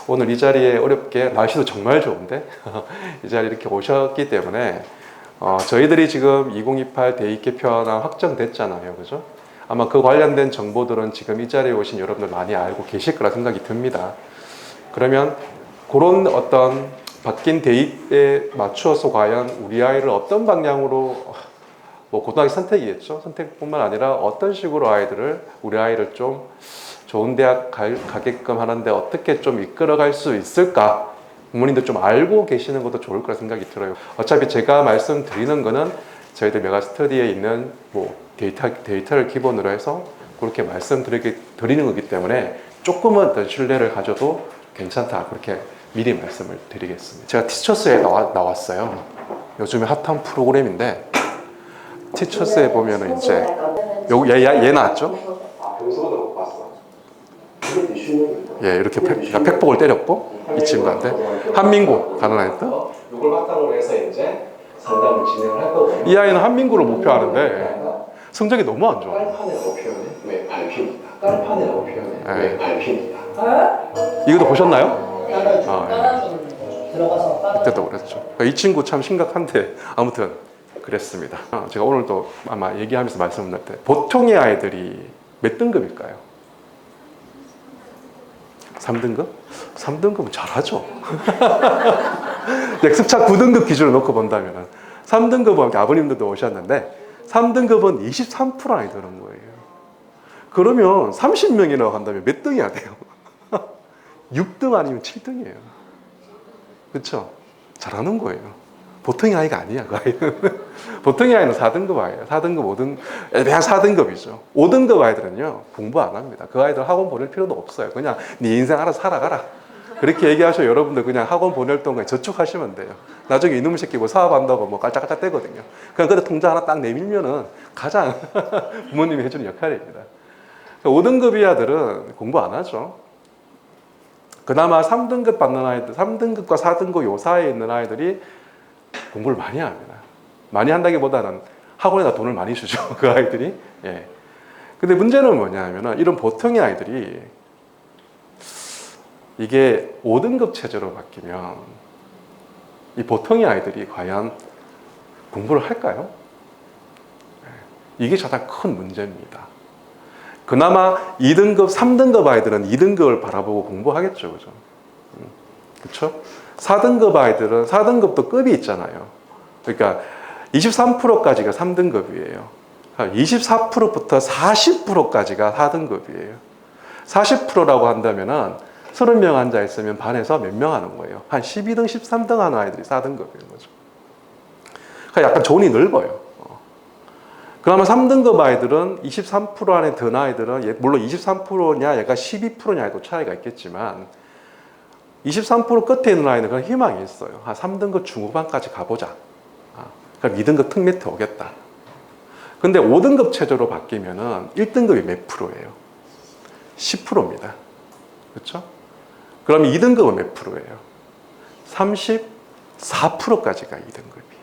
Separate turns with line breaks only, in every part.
오늘 이 자리에 어렵게, 날씨도 정말 좋은데 이 자리에 이렇게 오셨기 때문에 저희들이 지금 2028 대입 개편안 확정됐잖아요. 그죠? 아마 그 관련된 정보들은 지금 이 자리에 오신 여러분들 많이 알고 계실 거라 생각이 듭니다. 그러면 그런 어떤 바뀐 대입에 맞추어서 과연 우리 아이를 어떤 방향으로, 뭐 고등학교 선택이겠죠. 선택뿐만 아니라 어떤 식으로 우리 아이를 좀 좋은 대학 가게끔 하는데 어떻게 좀 이끌어갈 수 있을까? 부모님들 좀 알고 계시는 것도 좋을 거라 생각이 들어요. 어차피 제가 말씀드리는 거는 저희들 메가스터디에 있는 뭐 데이터를 기본으로 해서 그렇게 말씀드리는 거기 때문에 조금은 더 신뢰를 가져도 괜찮다. 그렇게 미리 말씀을 드리겠습니다. 제가 티처스에 나왔어요. 요즘에 핫한 프로그램인데 티처스에 보면은 이제 얘 나왔죠? 병서도 봤어. 예, 이렇게 팩복을 때렸고 이 친구한테 한민구 가는 아이들 이걸 바탕으로 해서 이제 상담을 진행을 할 거거든요. 이 아이는 한민구를 목표하는데 성적이 너무 안 좋아. 깔판이라고 표현해? 왜 밟힙니다. 깔판이라고 표현해? 왜 밟힙니다. 이것도 보셨나요? 예. 그때도 그랬죠. 이 친구 참 심각한데 아무튼 그랬습니다. 제가 오늘도 아마 얘기하면서 말씀드릴 때 보통의 아이들이 몇 등급일까요? 3등급? 3등급은 잘하죠. 습차 9등급 기준으로 놓고 본다면 3등급은 아버님들도 오셨는데 3등급은 23% 아이 되는 거예요. 그러면 30명이나 한다면 몇 등이야 돼요? 6등 아니면 7등이에요. 그렇죠? 잘하는 거예요. 보통의 아이가 아니야, 그 아이는. 보통의 아이는 4등급 아이예요. 4등급, 5등급, 그냥 4등급이죠. 5등급 아이들은요, 공부 안 합니다. 그 아이들 학원 보낼 필요도 없어요. 그냥 네 인생 알아서 살아가라. 그렇게 얘기하셔. 여러분들 그냥 학원 보낼 동안 저축하시면 돼요. 나중에 이놈의 새끼 뭐 사업한다고 뭐 깔짝깔짝 떼거든요. 그냥 그때 통장 하나 딱 내밀면은 가장 부모님이 해주는 역할입니다. 5등급 이하들은 공부 안 하죠. 그나마 3등급 받는 아이들, 3등급과 4등급 요 사이에 있는 아이들이 공부를 많이 합니다. 많이 한다기보다는 학원에다 돈을 많이 주죠. 그 아이들이. 예. 근데 문제는 뭐냐면은 이런 보통의 아이들이 이게 5등급 체제로 바뀌면 이 보통의 아이들이 과연 공부를 할까요? 이게 가장 큰 문제입니다. 그나마 2등급, 3등급 아이들은 2등급을 바라보고 공부하겠죠. 그죠? 그렇죠? 4등급 아이들은 4등급도 급이 있잖아요. 그러니까 23%까지가 3등급이에요. 24%부터 40%까지가 4등급이에요. 40%라고 한다면은 30명 앉아 있으면 반에서 몇 명 하는 거예요? 한 12등, 13등 하는 아이들이 4등급인 거죠. 그러니까 약간 존이 넓어요. 그러면 3등급 아이들은 23% 안에 든 아이들은 물론 23%냐 얘가 12%냐에도 차이가 있겠지만 23% 끝에 있는 아이는 그런 희망이 있어요. 한 3등급 중후반까지 가보자. 그럼 2등급 틈 밑에 오겠다. 근데 5등급 체제로 바뀌면은 1등급이 몇 프로예요? 10%입니다. 그렇죠? 그럼 2등급은 몇 프로예요? 34%까지가 2등급이.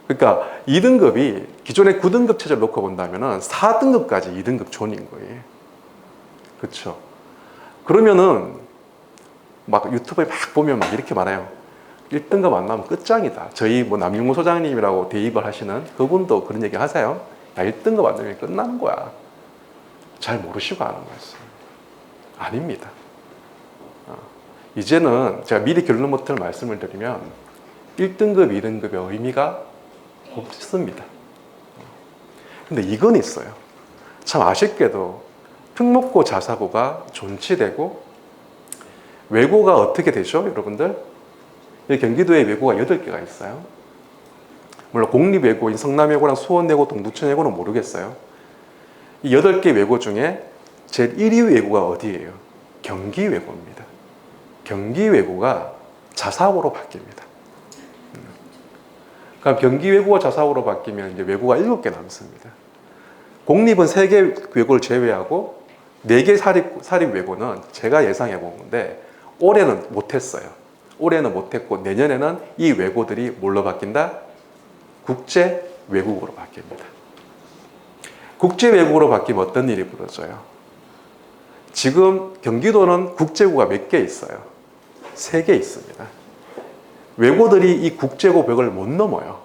그러니까 2등급이 기존의 9등급 체제를 놓고 본다면은 4등급까지 2등급 존인 거예요. 그렇죠? 그러면은 막 유튜브에 막 보면 막 이렇게 말해요. 1등급 안 나오면 끝장이다. 저희 뭐 남윤모 소장님이라고 대입을 하시는 그분도 그런 얘기 하세요. 야, 1등급 안 되면 끝나는 거야. 잘 모르시고 하는 말씀. 아닙니다. 이제는 제가 미리 결론부터 말씀을 드리면 1등급, 2등급의 의미가 없습니다. 근데 이건 있어요. 참 아쉽게도 특목고 자사고가 존치되고 외고가 어떻게 되죠, 여러분들? 경기도에 외고가 8개가 있어요. 물론 공립외고인 성남외고랑 수원외고, 동두천외고는 모르겠어요. 이 8개 외고 중에 제일 1위 외고가 어디예요? 경기외고입니다. 경기외고가 자사고로 바뀝니다. 그럼 경기외고가 자사고로 바뀌면 이제 외고가 7개 남습니다. 공립은 3개 외고를 제외하고 4개 사립외고는 제가 예상해 본 건데 올해는 못했어요. 올해는 못했고 내년에는 이 외고들이 뭘로 바뀐다? 국제외국어로 바뀝니다. 국제외국어로 바뀌면 어떤 일이 벌어져요? 지금 경기도는 국제고가 몇 개 있어요? 세 개 있습니다. 외고들이 이 국제고 벽을 못 넘어요.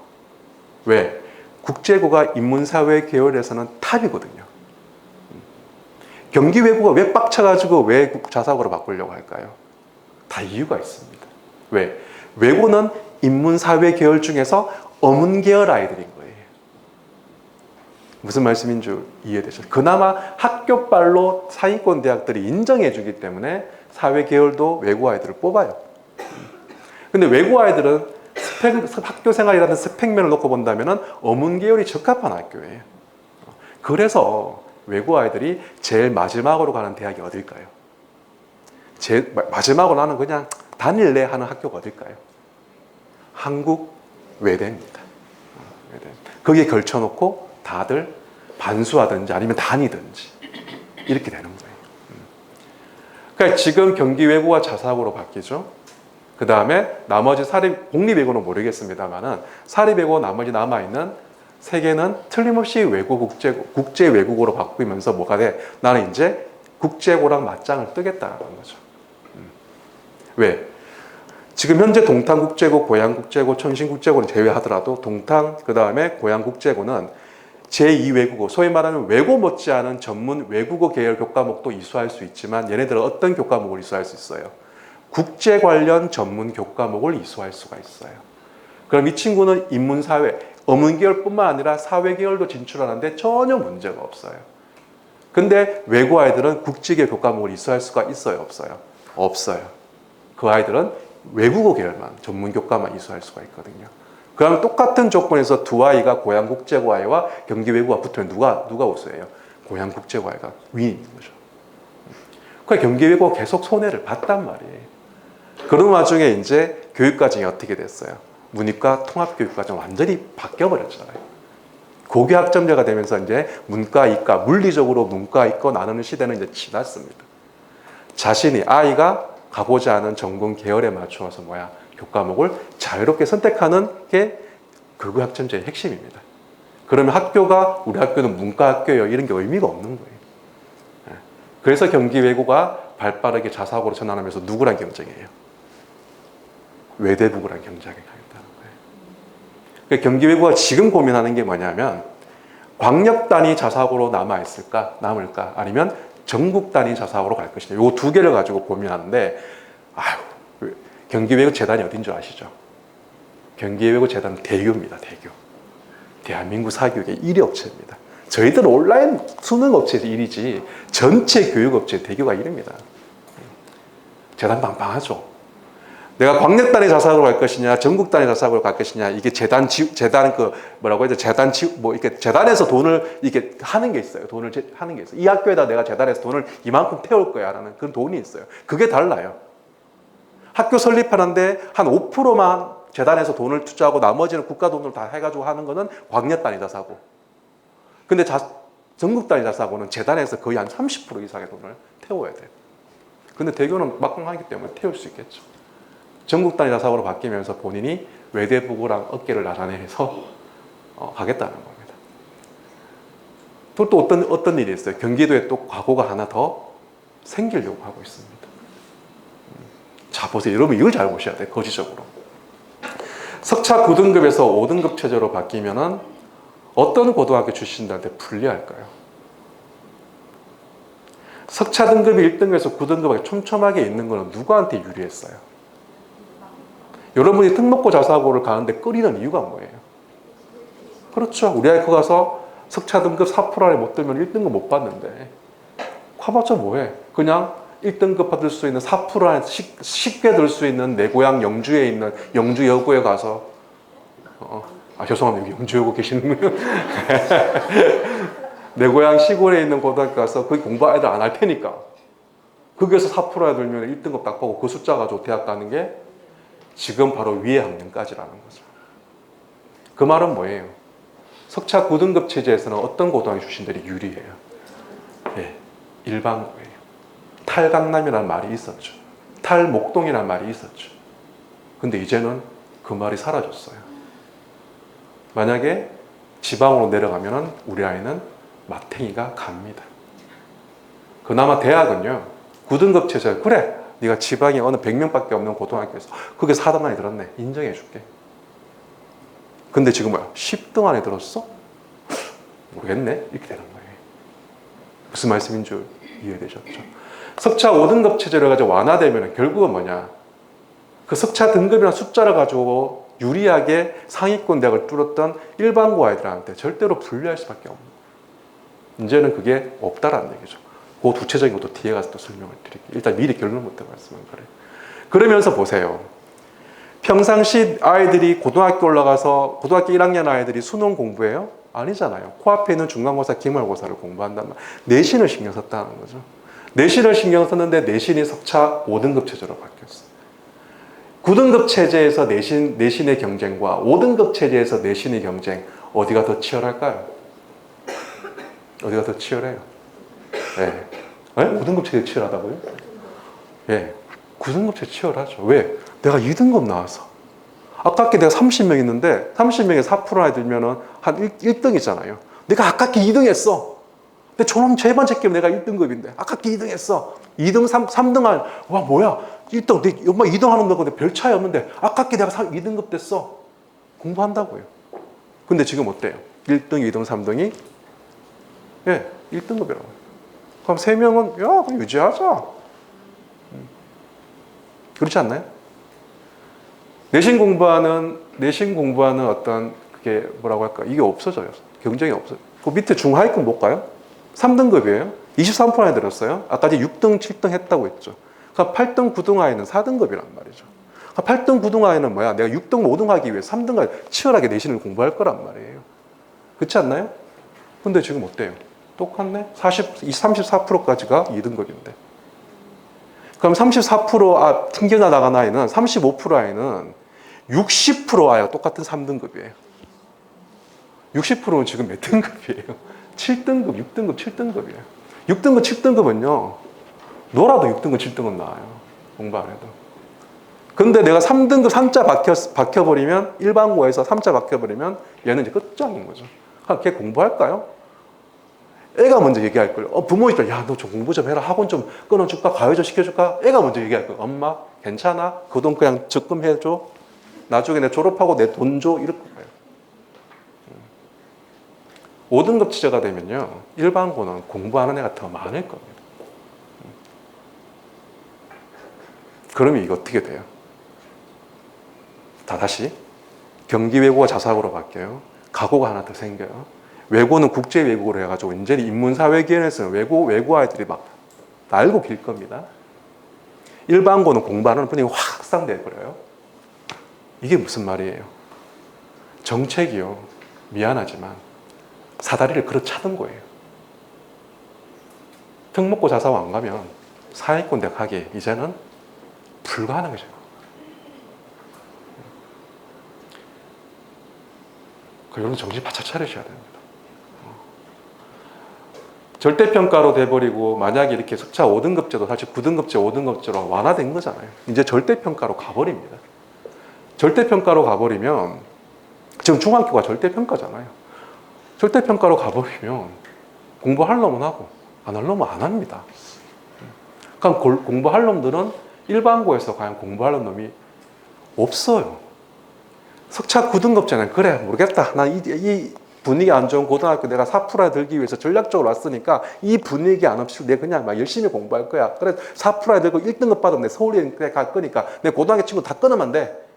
왜? 국제고가 인문사회 계열에서는 탑이거든요. 경기 외고가 왜 빡쳐가지고 왜 자사고로 바꾸려고 할까요? 다 이유가 있습니다. 왜? 외고는 인문사회 계열 중에서 어문 계열 아이들인 거예요. 무슨 말씀인 줄 이해되셨죠? 그나마 학교발로 상위권 대학들이 인정해주기 때문에 사회 계열도 외고 아이들을 뽑아요. 근데 외고 아이들은 학교 생활이라는 스펙면을 놓고 본다면 어문 계열이 적합한 학교예요. 그래서 외고 아이들이 제일 마지막으로 가는 대학이 어딜까요? 제일 마지막으로 나는 그냥 다닐래 하는 학교가 어딜까요? 한국 외대입니다. 외대. 거기에 걸쳐놓고 다들 반수하든지 아니면 다니든지 이렇게 되는 거예요. 그러니까 지금 경기 외고가 자사고로 바뀌죠. 그 다음에 나머지 공립외고는 모르겠습니다만은 사립외고 나머지 남아있는 세 개는 틀림없이 외고 국제 외국어로 바꾸면서 뭐가 돼? 나는 이제 국제고랑 맞짱을 뜨겠다는 거죠. 왜? 지금 현재 동탄국제고, 고양국제고, 천신국제고를 제외하더라도 동탄, 그 다음에 고양국제고는 제2외국어, 소위 말하는 외고 못지않은 전문 외국어 계열 교과목도 이수할 수 있지만 얘네들은 어떤 교과목을 이수할 수 있어요? 국제 관련 전문 교과목을 이수할 수가 있어요. 그럼 이 친구는 인문사회, 어문계열뿐만 아니라 사회계열도 진출하는데 전혀 문제가 없어요. 근데 외고 아이들은 국제계 교과목을 이수할 수가 있어요? 없어요? 없어요. 그 아이들은 외국어 계열만, 전문 교과만 이수할 수가 있거든요. 그러면 똑같은 조건에서 두 아이가 고양국제고 아이와 경기외고가 붙으면 누가 우수해요? 고양국제고 아이가 위에 있는 거죠. 그러니까 경기외고가 계속 손해를 봤단 말이에요. 그런 와중에 이제 교육과정이 어떻게 됐어요? 문이과 통합교육과정 완전히 바뀌어버렸잖아요. 고교학점제가 되면서 이제 문과, 이과, 물리적으로 문과, 이과 나누는 시대는 이제 지났습니다. 자신이 아이가 가고자 하는 전공 계열에 맞추어서 교과목을 자유롭게 선택하는 게 고교학점제의 핵심입니다. 그러면 학교가 우리 학교는 문과학교예요 이런 게 의미가 없는 거예요. 그래서 경기외고가 발빠르게 자사고로 전환하면서 누구랑 경쟁해요? 외대부고랑 경쟁하겠다는 거예요. 그러니까 경기외고가 지금 고민하는 게 뭐냐면 광역 단위 자사고로 남을까? 아니면 전국 단위 자사고로 갈 것이냐. 이 두 개를 가지고 고민하는데 경기외고 재단이 어딘 줄 아시죠? 경기외고 재단은 대교입니다. 대교. 대한민국 사교육의 1위 업체입니다. 저희들은 온라인 수능 업체 1위지 전체 교육업체 대교가 1위입니다. 재단 빵빵하죠. 내가 광역 단위 자사고로 갈 것이냐, 전국 단위 자사고로 갈 것이냐, 이게 이렇게 재단에서 돈을 이렇게 하는 게 있어요. 돈을 하는 게 있어요. 이 학교에다 내가 재단에서 돈을 이만큼 태울 거야라는 그런 돈이 있어요. 그게 달라요. 학교 설립하는데 한 5%만 재단에서 돈을 투자하고 나머지는 국가 돈으로 다 해가지고 하는 거는 광역 단위 자사고. 근데 전국 단위 자사고는 재단에서 거의 한 30% 이상의 돈을 태워야 돼요. 근데 대교는 막강하기 때문에 태울 수 있겠죠. 전국 단위 자사고로 바뀌면서 본인이 외대부고랑 어깨를 나란히해서 가겠다는 겁니다. 또 어떤 일이 있어요? 경기도에 또 과거가 하나 더 생기려고 하고 있습니다. 자, 보세요. 여러분 이걸 잘 보셔야 돼요. 거시적으로. 석차 9등급에서 5등급 체제로 바뀌면은 어떤 고등학교 출신들한테 불리할까요? 석차 등급이 1등급에서 9등급에 촘촘하게 있는 거는 누구한테 유리했어요? 여러분이 특목고 자사고를 가는데 꺼리는 이유가 뭐예요? 그렇죠. 우리 아이 거 가서 석차 등급 4% 안에 못 들면 1등급 못 받는데 가봤자 뭐해? 그냥 1등급 받을 수 있는 4% 안에 쉽게 들 수 있는 내 고향 영주에 있는 영주여고에 가서 죄송합니다. 여기 영주여고 계시는 거예요? 내 고향 시골에 있는 고등학교 가서 거기 공부 애들 안 할 테니까 거기에서 4%에 들면 1등급 딱 보고 그 숫자 가지고 대학 가는 게 지금 바로 위에 학년까지라는 거죠. 그 말은 뭐예요? 석차 9등급 체제에서는 어떤 고등학교 출신들이 유리해요? 네, 일반고예요. 탈강남이라는 말이 있었죠. 탈목동이라는 말이 있었죠. 근데 이제는 그 말이 사라졌어요. 만약에 지방으로 내려가면 우리 아이는 마탱이가 갑니다. 그나마 대학은요, 9등급 체제, 그래, 네가 지방에 어느 100명밖에 없는 고등학교에서 그게 4등 안에 들었네. 인정해 줄게. 근데 지금 뭐야? 10등 안에 들었어? 모르겠네. 이렇게 되는 거예요. 무슨 말씀인 줄 이해되셨죠? 석차 5등급 체제를 가지고 완화되면 결국은 뭐냐? 그 석차 등급이나 숫자를 가지고 유리하게 상위권 대학을 뚫었던 일반고 아이들한테 절대로 불리할 수밖에 없는. 이제는 그게 없다라는 얘기죠. 그 구체적인 것도 뒤에 가서 또 설명을 드릴게요. 일단 미리 결론부터 말씀을 그래요. 그러면서 보세요. 평상시 아이들이 고등학교 올라가서 고등학교 1학년 아이들이 수능 공부해요? 아니잖아요. 코앞에 있는 중간고사, 기말고사를 공부한단 말이에요. 내신을 신경 썼다는 거죠. 내신을 신경 썼는데 내신이 석차 5등급 체제로 바뀌었어요. 9등급 체제에서 내신의 경쟁과 5등급 체제에서 내신의 경쟁, 어디가 더 치열할까요? 어디가 더 치열해요? 네. 5등급 체제 치열하다고요? 예. 9등급 체제 치열하죠. 왜? 내가 2등급 나와서. 아깝게 내가 30명 있는데 30명에 4% 아이들면 한 1등이잖아요. 내가 아깝게 2등 했어. 근데 저놈 제반 제끼면 내가 1등급인데 아깝게 2등 했어. 2등, 3등 와 뭐야 1등, 내 엄마 2등 하는 건데 별 차이 없는데 아깝게 내가 2등급 됐어. 공부한다고요. 근데 지금 어때요? 1등, 2등, 3등이 예, 1등급이라고요. 그럼 3명은 야 그럼 유지하자. 그렇지 않나요? 내신 공부하는 어떤 그게 뭐라고 할까? 이게 없어져요. 경쟁이 없어요. 그 밑에 중하위권 볼까요? 3등급이에요. 23%나 들었어요. 아까 6등, 7등 했다고 했죠. 그러니까 8등, 9등 아이는 4등급이란 말이죠. 그러니까 8등, 9등 아이는 뭐야? 내가 6등, 5등 하기 위해 3등까지 치열하게 내신을 공부할 거란 말이에요. 그렇지 않나요? 근데 지금 어때요? 똑같네? 34%까지가 2등급인데. 그럼 34% 튕겨 나간 아이는 35% 아이는 60% 아이가 똑같은 3등급이에요. 60%는 지금 몇 등급이에요? 7등급, 6등급, 7등급이에요. 6등급, 7등급은요. 놀아도 6등급, 7등급 나와요. 공부 안 해도. 근데 내가 3등급 3자 박혀버리면 일반고에서 3자 박혀버리면 얘는 이제 끝장인 거죠. 걔 공부할까요? 애가 먼저 얘기할 거예요. 부모 입장, 야, 너 좀 공부 좀 해라. 학원 좀 끊어줄까? 가외 좀 시켜줄까? 애가 먼저 얘기할 거예요. 엄마, 괜찮아? 그 돈 그냥 적금해줘. 나중에 내 졸업하고 내 돈 줘. 이럴 거예요. 5등급 취재가 되면요. 일반고는 공부하는 애가 더 많을 겁니다. 그러면 이거 어떻게 돼요? 다시 경기 외고가 자사고로 바뀌어요. 각오가 하나 더 생겨요. 외고는 국제 외국어로 해가지고 이제 인문사회계에서는 외고 아이들이 막 날고 길 겁니다. 일반고는 공부하는 분위기가 확 확산돼 버려요. 이게 무슨 말이에요? 정책이요. 미안하지만 사다리를 그렇차는 거예요. 특목고 자사고 안 가면 상위권 대학 가기 이제는 불가능해져요. 여러분 정신 바짝 차리셔야 됩니다. 절대평가로 돼버리고 만약에 이렇게 석차 5등급제도 사실 9등급제, 5등급제로 완화된 거잖아요. 이제 절대평가로 가버립니다. 절대평가로 가버리면 지금 중학교가 절대평가잖아요. 절대평가로 가버리면 공부할 놈은 하고 안 할 놈은 안 합니다. 그러니까 공부할 놈들은 일반고에서 과연 공부할 놈이 없어요. 석차 9등급제는 그래 모르겠다. 난 이 분위기 안 좋은 고등학교 내가 4%에 들기 위해서 전략적으로 왔으니까 이 분위기 안 없이 내 그냥 막 열심히 공부할 거야. 그래 4%에 들고 1등급 받으면 내 서울에 갈 거니까 내 고등학교 친구 다 끊으면 돼.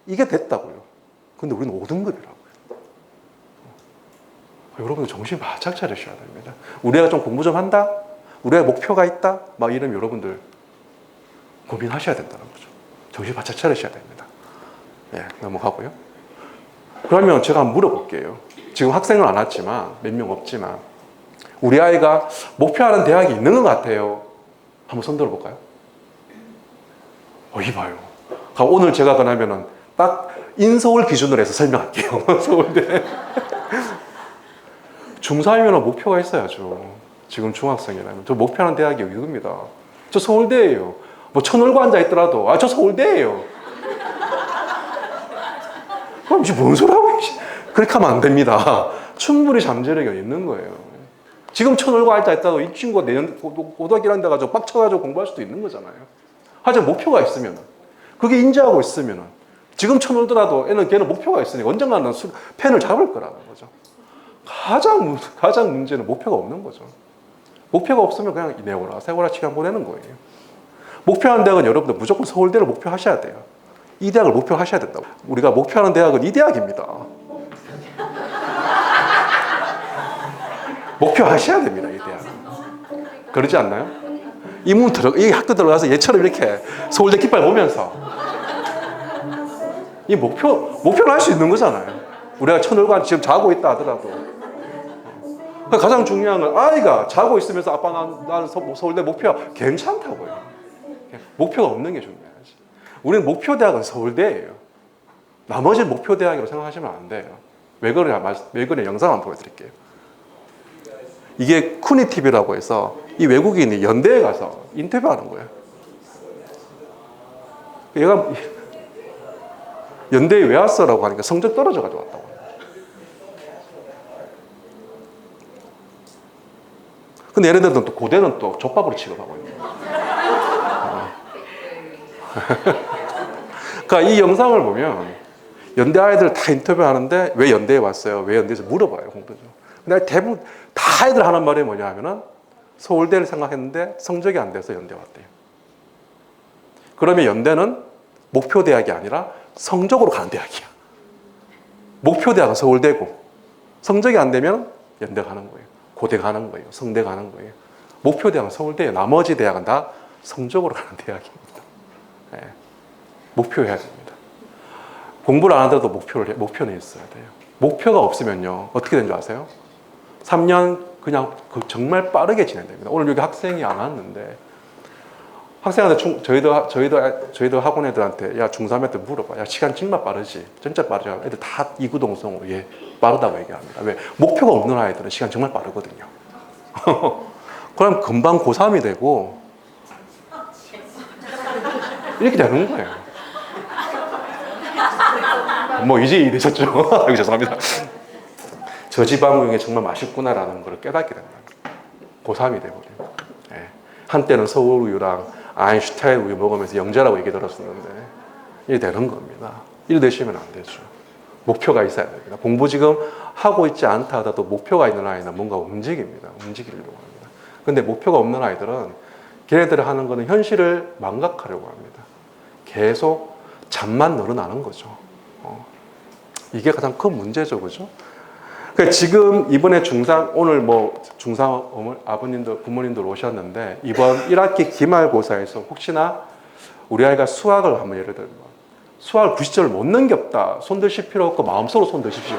이게 됐다고요. 근데 우리는 5등급이라고요. 여러분들 정신 바짝 차리셔야 됩니다. 우리 애가 좀 공부 좀 한다? 우리 애가 목표가 있다? 막 이러면 여러분들 고민하셔야 된다는 거죠. 정신 바짝 차리셔야 됩니다. 네, 넘어가고요. 그러면 제가 한번 물어볼게요. 지금 학생은 안 왔지만 몇 명 없지만 우리 아이가 목표하는 대학이 있는 것 같아요. 한번 손 들어볼까요? 이봐요. 오늘 제가 그러면은 딱 인서울 기준으로 해서 설명할게요. 서울대. 중3이면 목표가 있어야죠. 지금 중학생이라면. 저 목표하는 대학이 이겁니다. 저 서울대예요. 뭐 천을고 앉아있더라도 저 서울대예요. 그럼 이제 뭔 소리 하고 그렇게 하면 안 됩니다. 충분히 잠재력이 있는 거예요. 지금 천을고 앉아있다도 이 친구가 내년 고등학교 이런 데 가지고 빡쳐가지고 공부할 수도 있는 거잖아요. 하지만 목표가 있으면, 그게 인지하고 있으면, 지금 쳐놀더라도 걔는 목표가 있으니까 언젠가는 펜을 잡을 거라는 거죠. 가장 문제는 목표가 없는 거죠. 목표가 없으면 그냥 내오라 세워라 시간 보내는 거예요. 목표하는 대학은 여러분들 무조건 서울대를 목표하셔야 돼요. 이 대학을 목표하셔야 된다고. 우리가 목표하는 대학은 이 대학입니다. 목표하셔야 됩니다, 이 대학. 그러지 않나요? 이 학교 들어가서 얘처럼 이렇게 서울대 깃발 보면서 이 목표를 할 수 있는 거잖아요. 우리가 천을관 지금 자고 있다 하더라도. 가장 중요한 건 아이가 자고 있으면서 아빠 나는 서울대 목표 괜찮다고요. 목표가 없는 게 중요하지. 우리는 목표 대학은 서울대예요. 나머지는 목표 대학이라고 생각하시면 안 돼요. 왜 그러냐 영상 한번 보여드릴게요. 이게 쿠니TV라고 해서 이 외국인이 연대에 가서 인터뷰하는 거예요. 얘가 연대에 왜 왔어라고 하니까 성적 떨어져가지고 왔다고. 근데 얘네들은 또 고대는 또 족밥으로 취급하고 있는 거예요. 그러니까 이 영상을 보면 연대 아이들 다 인터뷰하는데 왜 연대에 왔어요? 왜 연대에서 물어봐요, 공부죠. 근데 대부분 다 애들 하는 말이 뭐냐 하면은 서울대를 생각했는데 성적이 안 돼서 연대 왔대요. 그러면 연대는 목표 대학이 아니라 성적으로 가는 대학이야. 목표 대학은 서울대고 성적이 안 되면 연대 가는 거예요. 고대 가는 거예요. 성대 가는 거예요. 목표 대학은 서울대예요. 나머지 대학은 다 성적으로 가는 대학입니다. 네. 목표해야 됩니다. 공부를 안 하더라도 목표는 있어야 돼요. 목표가 없으면요 어떻게 되는 줄 아세요? 3년 그냥 정말 빠르게 진행됩니다. 오늘 여기 학생이 안 왔는데 학생한테 저희도 학원 애들한테 야 중3 애들 물어봐. 야 시간 정말 빠르지? 진짜 빠르죠. 애들 다 이구동성으로 예 빠르다고 얘기합니다. 왜? 목표가 없는 아이들은 시간 정말 빠르거든요. 그럼 금방 고3이 되고 이렇게 되는 거예요. 뭐 이제 이해되셨죠? 죄송합니다. 저 집 안경이 정말 맛있구나라는 걸 깨닫게 된다. 고3이 되거든요. 예. 한때는 서울우유랑 아인슈타인 우유 먹으면서 영재라고 얘기 들었었는데 이게 되는 겁니다. 일 되시면 안 되죠. 목표가 있어야 됩니다. 공부 지금 하고 있지 않다 하더라도 목표가 있는 아이는 뭔가 움직입니다. 움직이려고 합니다. 근데 목표가 없는 아이들은 걔네들이 하는 거는 현실을 망각하려고 합니다. 계속 잠만 늘어나는 거죠. 이게 가장 큰 문제죠, 그죠? 그러니까 지금 이번에 오늘 뭐 중3 아버님들, 부모님들 오셨는데 이번 1학기 기말고사에서 혹시나 우리 아이가 수학을 한번 예를 들면 수학을 90점을 못 넘겼다. 손 드실 필요 없고 마음속으로 손 드십시오.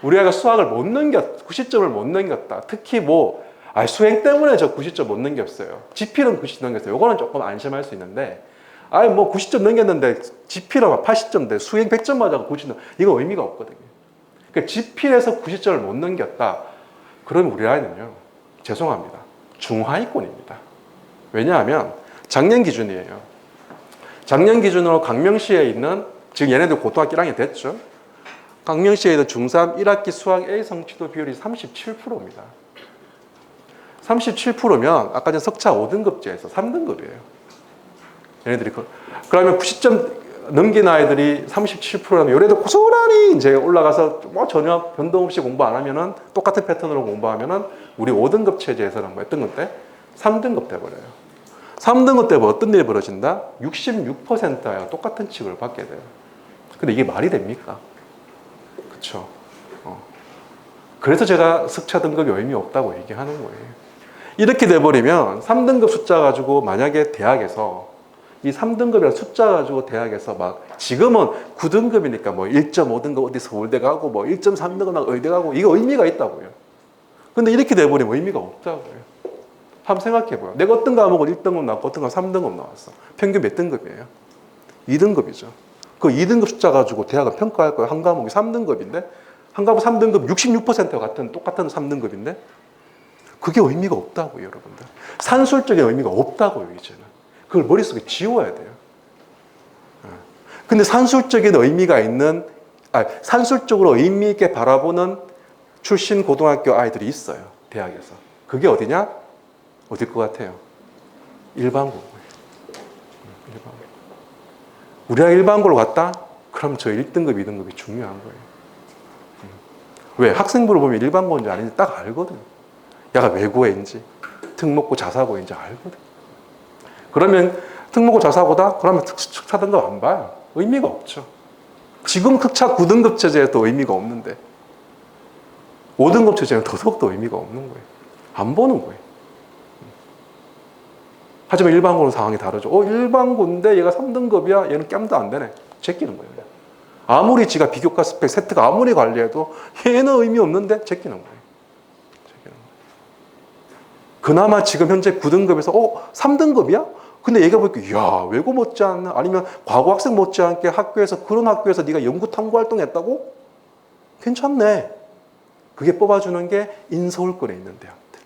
우리 아이가 수학을 90점을 못 넘겼다. 특히 뭐 수행 때문에 저 90점 못 넘겼어요. 지필은 90점 넘겼어요. 요거는 조금 안심할 수 있는데 뭐 90점 넘겼는데 지필은 80점대 수행 100점 맞아서 90점 이거 의미가 없거든요. 그러니까 지필에서 90점을 못 넘겼다. 그러면 우리 아이는요. 죄송합니다. 중하위권입니다. 왜냐하면 작년 기준이에요. 작년 기준으로 강명시에 있는 지금 얘네들 고등학교 1학년 됐죠. 강명시에 있는 중3 1학기 수학 A 성취도 비율이 37%입니다. 37%면 아까 전 석차 5등급제에서 3등급이에요. 얘네들이 그러면 90점 넘긴 아이들이 37%라면 요래도 고스란히 이제 올라가서 뭐 전혀 변동 없이 공부 안 하면은 똑같은 패턴으로 공부하면은 우리 5등급 체제에서는 몇 등급 때? 3등급 돼 버려요. 3등급 때 어떤 일이 벌어진다? 66%야 똑같은 취급을 받게 돼요. 근데 이게 말이 됩니까? 그렇죠. 그래서 제가 석차 등급이 의미 없다고 얘기하는 거예요. 이렇게 돼버리면 3등급 숫자 가지고 만약에 대학에서 이 3등급이라는 숫자 가지고 대학에서 막 지금은 9등급이니까 뭐 1.5등급 어디 서울대 가고 뭐 1.3등급 막 의대 가고 이거 의미가 있다고요. 근데 이렇게 돼버리면 의미가 없다고요. 한번 생각해봐요. 내가 어떤 과목은 1등급 나왔고 어떤 과목은 3등급 나왔어. 평균 몇 등급이에요? 2등급이죠. 그 2등급 숫자 가지고 대학은 평가할 거예요. 한 과목이 3등급인데 한 과목 3등급 66%와 똑같은 3등급인데 그게 의미가 없다고요, 여러분들. 산술적인 의미가 없다고요, 이제는. 그걸 머릿속에 지워야 돼요. 근데 산술적인 의미가 있는, 산술적으로 의미 있게 바라보는 출신 고등학교 아이들이 있어요, 대학에서. 그게 어디냐? 어딜 것 같아요? 일반고고요. 우리가 일반고로 갔다? 그럼 저 1등급, 2등급이 중요한 거예요. 왜? 학생부를 보면 일반고인지 아닌지 딱 알거든. 얘가 외고인지 특목고 자사고인지 알거든. 그러면 특목고 자사고다? 그러면 특차 등급 안 봐요. 의미가 없죠. 지금 특차 9등급 체제에도 의미가 없는데 5등급 체제는 더더욱더 의미가 없는 거예요. 안 보는 거예요. 하지만 일반고는 상황이 다르죠. 일반고인데 얘가 3등급이야? 얘는 깜도 안 되네. 제끼는 거예요. 아무리 지가 비교과 스펙 세트가 아무리 관리해도 얘는 의미 없는데 제끼는 거예요. 그나마 지금 현재 9등급에서 3등급이야? 근데 얘가 보니까 이야 외고 못지않나 아니면 과거 학생 못지않게 학교에서 그런 학교에서 네가 연구 탐구 활동했다고? 괜찮네. 그게 뽑아주는 게 인서울권에 있는 대학들.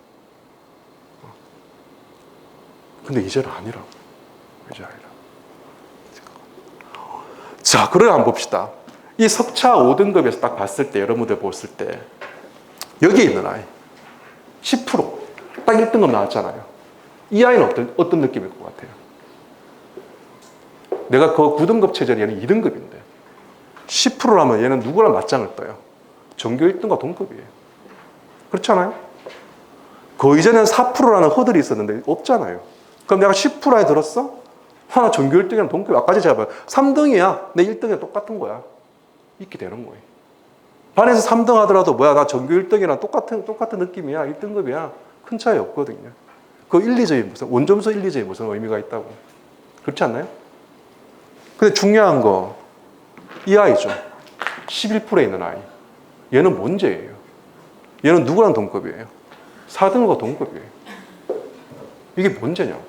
근데 이제는 아니라고. 이제 아니라. 자, 그래 한번 봅시다. 이 석차 5등급에서 딱 봤을 때 여러분들 봤을 때 여기에 있는 아이 10%. 딱 1등급 나왔잖아요. 이 아이는 어떤 느낌일 것 같아요? 내가 그 9등급 체제는 얘는 2등급인데 10%라면 얘는 누구랑 맞짱을 떠요? 전교 1등과 동급이에요. 그렇지 않아요? 그 이전에는 4%라는 허들이 있었는데 없잖아요. 그럼 내가 10%에 들었어? 하나 전교 1등이랑 동급. 아까 제가 봐요. 3등이야. 내 1등이랑 똑같은 거야. 이렇게 되는 거예요. 반에서 3등 하더라도 뭐야 나 전교 1등이랑 똑같은 느낌이야. 1등급이야. 큰 차이 없거든요. 그 1, 2점이 무슨 원점수 1, 2점이 무슨 의미가 있다고. 그렇지 않나요? 근데 중요한 거 이 아이죠. 11%에 있는 아이. 얘는 문제예요. 얘는 누구랑 동급이에요? 4등과 동급이에요. 이게 문제냐고.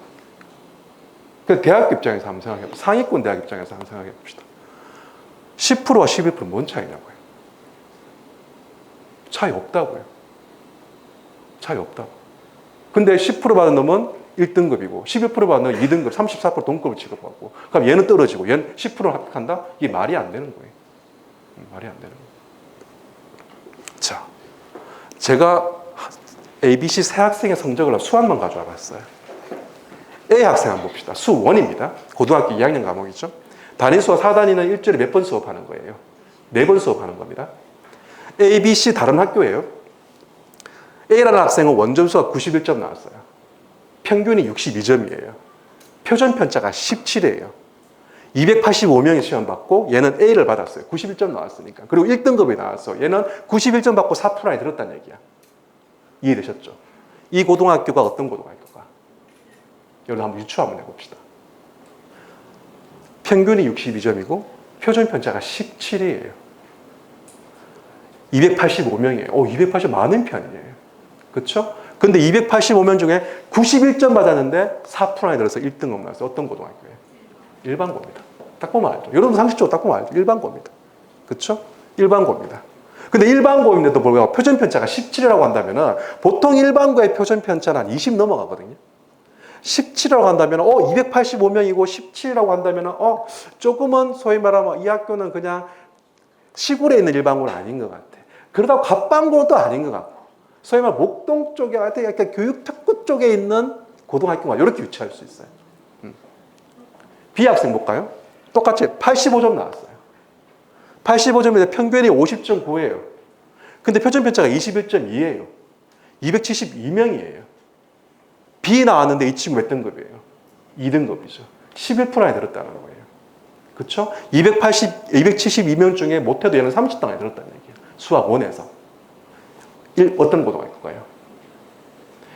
그 대학 입장에서 한번 생각해 봅시다. 상위권 대학 입장에서 한번 생각해 봅시다. 10%와 11% 뭔 차이냐고요? 차이 없다고요. 차이 없다고. 근데 10% 받은 놈은 1등급이고 11% 받은 놈은 2등급, 34% 동급을 취급받고 그럼 얘는 떨어지고 얘는 10%를 합격한다? 이게 말이 안 되는 거예요. 말이 안 되는 거예요. 자, 제가 ABC 세 학생의 성적을 수학만 가져와 봤어요. A 학생 한번 봅시다. 수1입니다. 고등학교 2학년 과목이죠. 단위수와 4단위는 일주일에 몇 번 수업하는 거예요? 4번 수업하는 겁니다. A, B, C 다른 학교예요. A라는 학생은 원점수가 91점 나왔어요. 평균이 62점이에요. 표준 편차가 17이에요. 285명이 시험 받고 얘는 A를 받았어요. 91점 나왔으니까. 그리고 1등급이 나왔어. 얘는 91점 받고 4% 안에 들었다는 얘기야. 이해되셨죠? 이 고등학교가 어떤 고등학교가? 여러분 한번 유추 한번 해봅시다. 평균이 62점이고 표준 편차가 17이에요. 285명이에요. 280 많은 편이에요. 그렇죠? 근데 285명 중에 91점 받았는데 4% 안에 들어서 1등급 나왔어요. 어떤 고등학교예요? 일반고입니다. 딱 보면 알죠. 여러분 상식적으로 딱 보면 알죠. 일반고입니다. 그렇죠? 일반고입니다. 근데 일반고인데도 불구하고 표준 편차가 17이라고 한다면은 보통 일반고의 표준 편차는 한 20 넘어가거든요. 17이라고 한다면 285명이고 17이라고 한다면 조금은 소위 말하면 이 학교는 그냥 시골에 있는 일반고는 아닌 것 같아. 그러다가 갑방고도 아닌 것 같고 소위 말하면 목동 쪽에 약간 교육 특구 쪽에 있는 고등학교가 이렇게 유치할 수 있어요. B 학생 볼까요? 똑같이 85점 나왔어요. 85점인데 평균이 50.9예요. 근데 표준 편차가 21.2예요. 272명이에요. B 나왔는데 이 친구 몇 등급이에요? 2등급이죠. 11% 안에 들었다는 거예요. 그렇죠? 272명 중에 못해도 얘는 30등 안에 들었다는 얘기예요. 수학 1에서. 어떤 고등학교가요?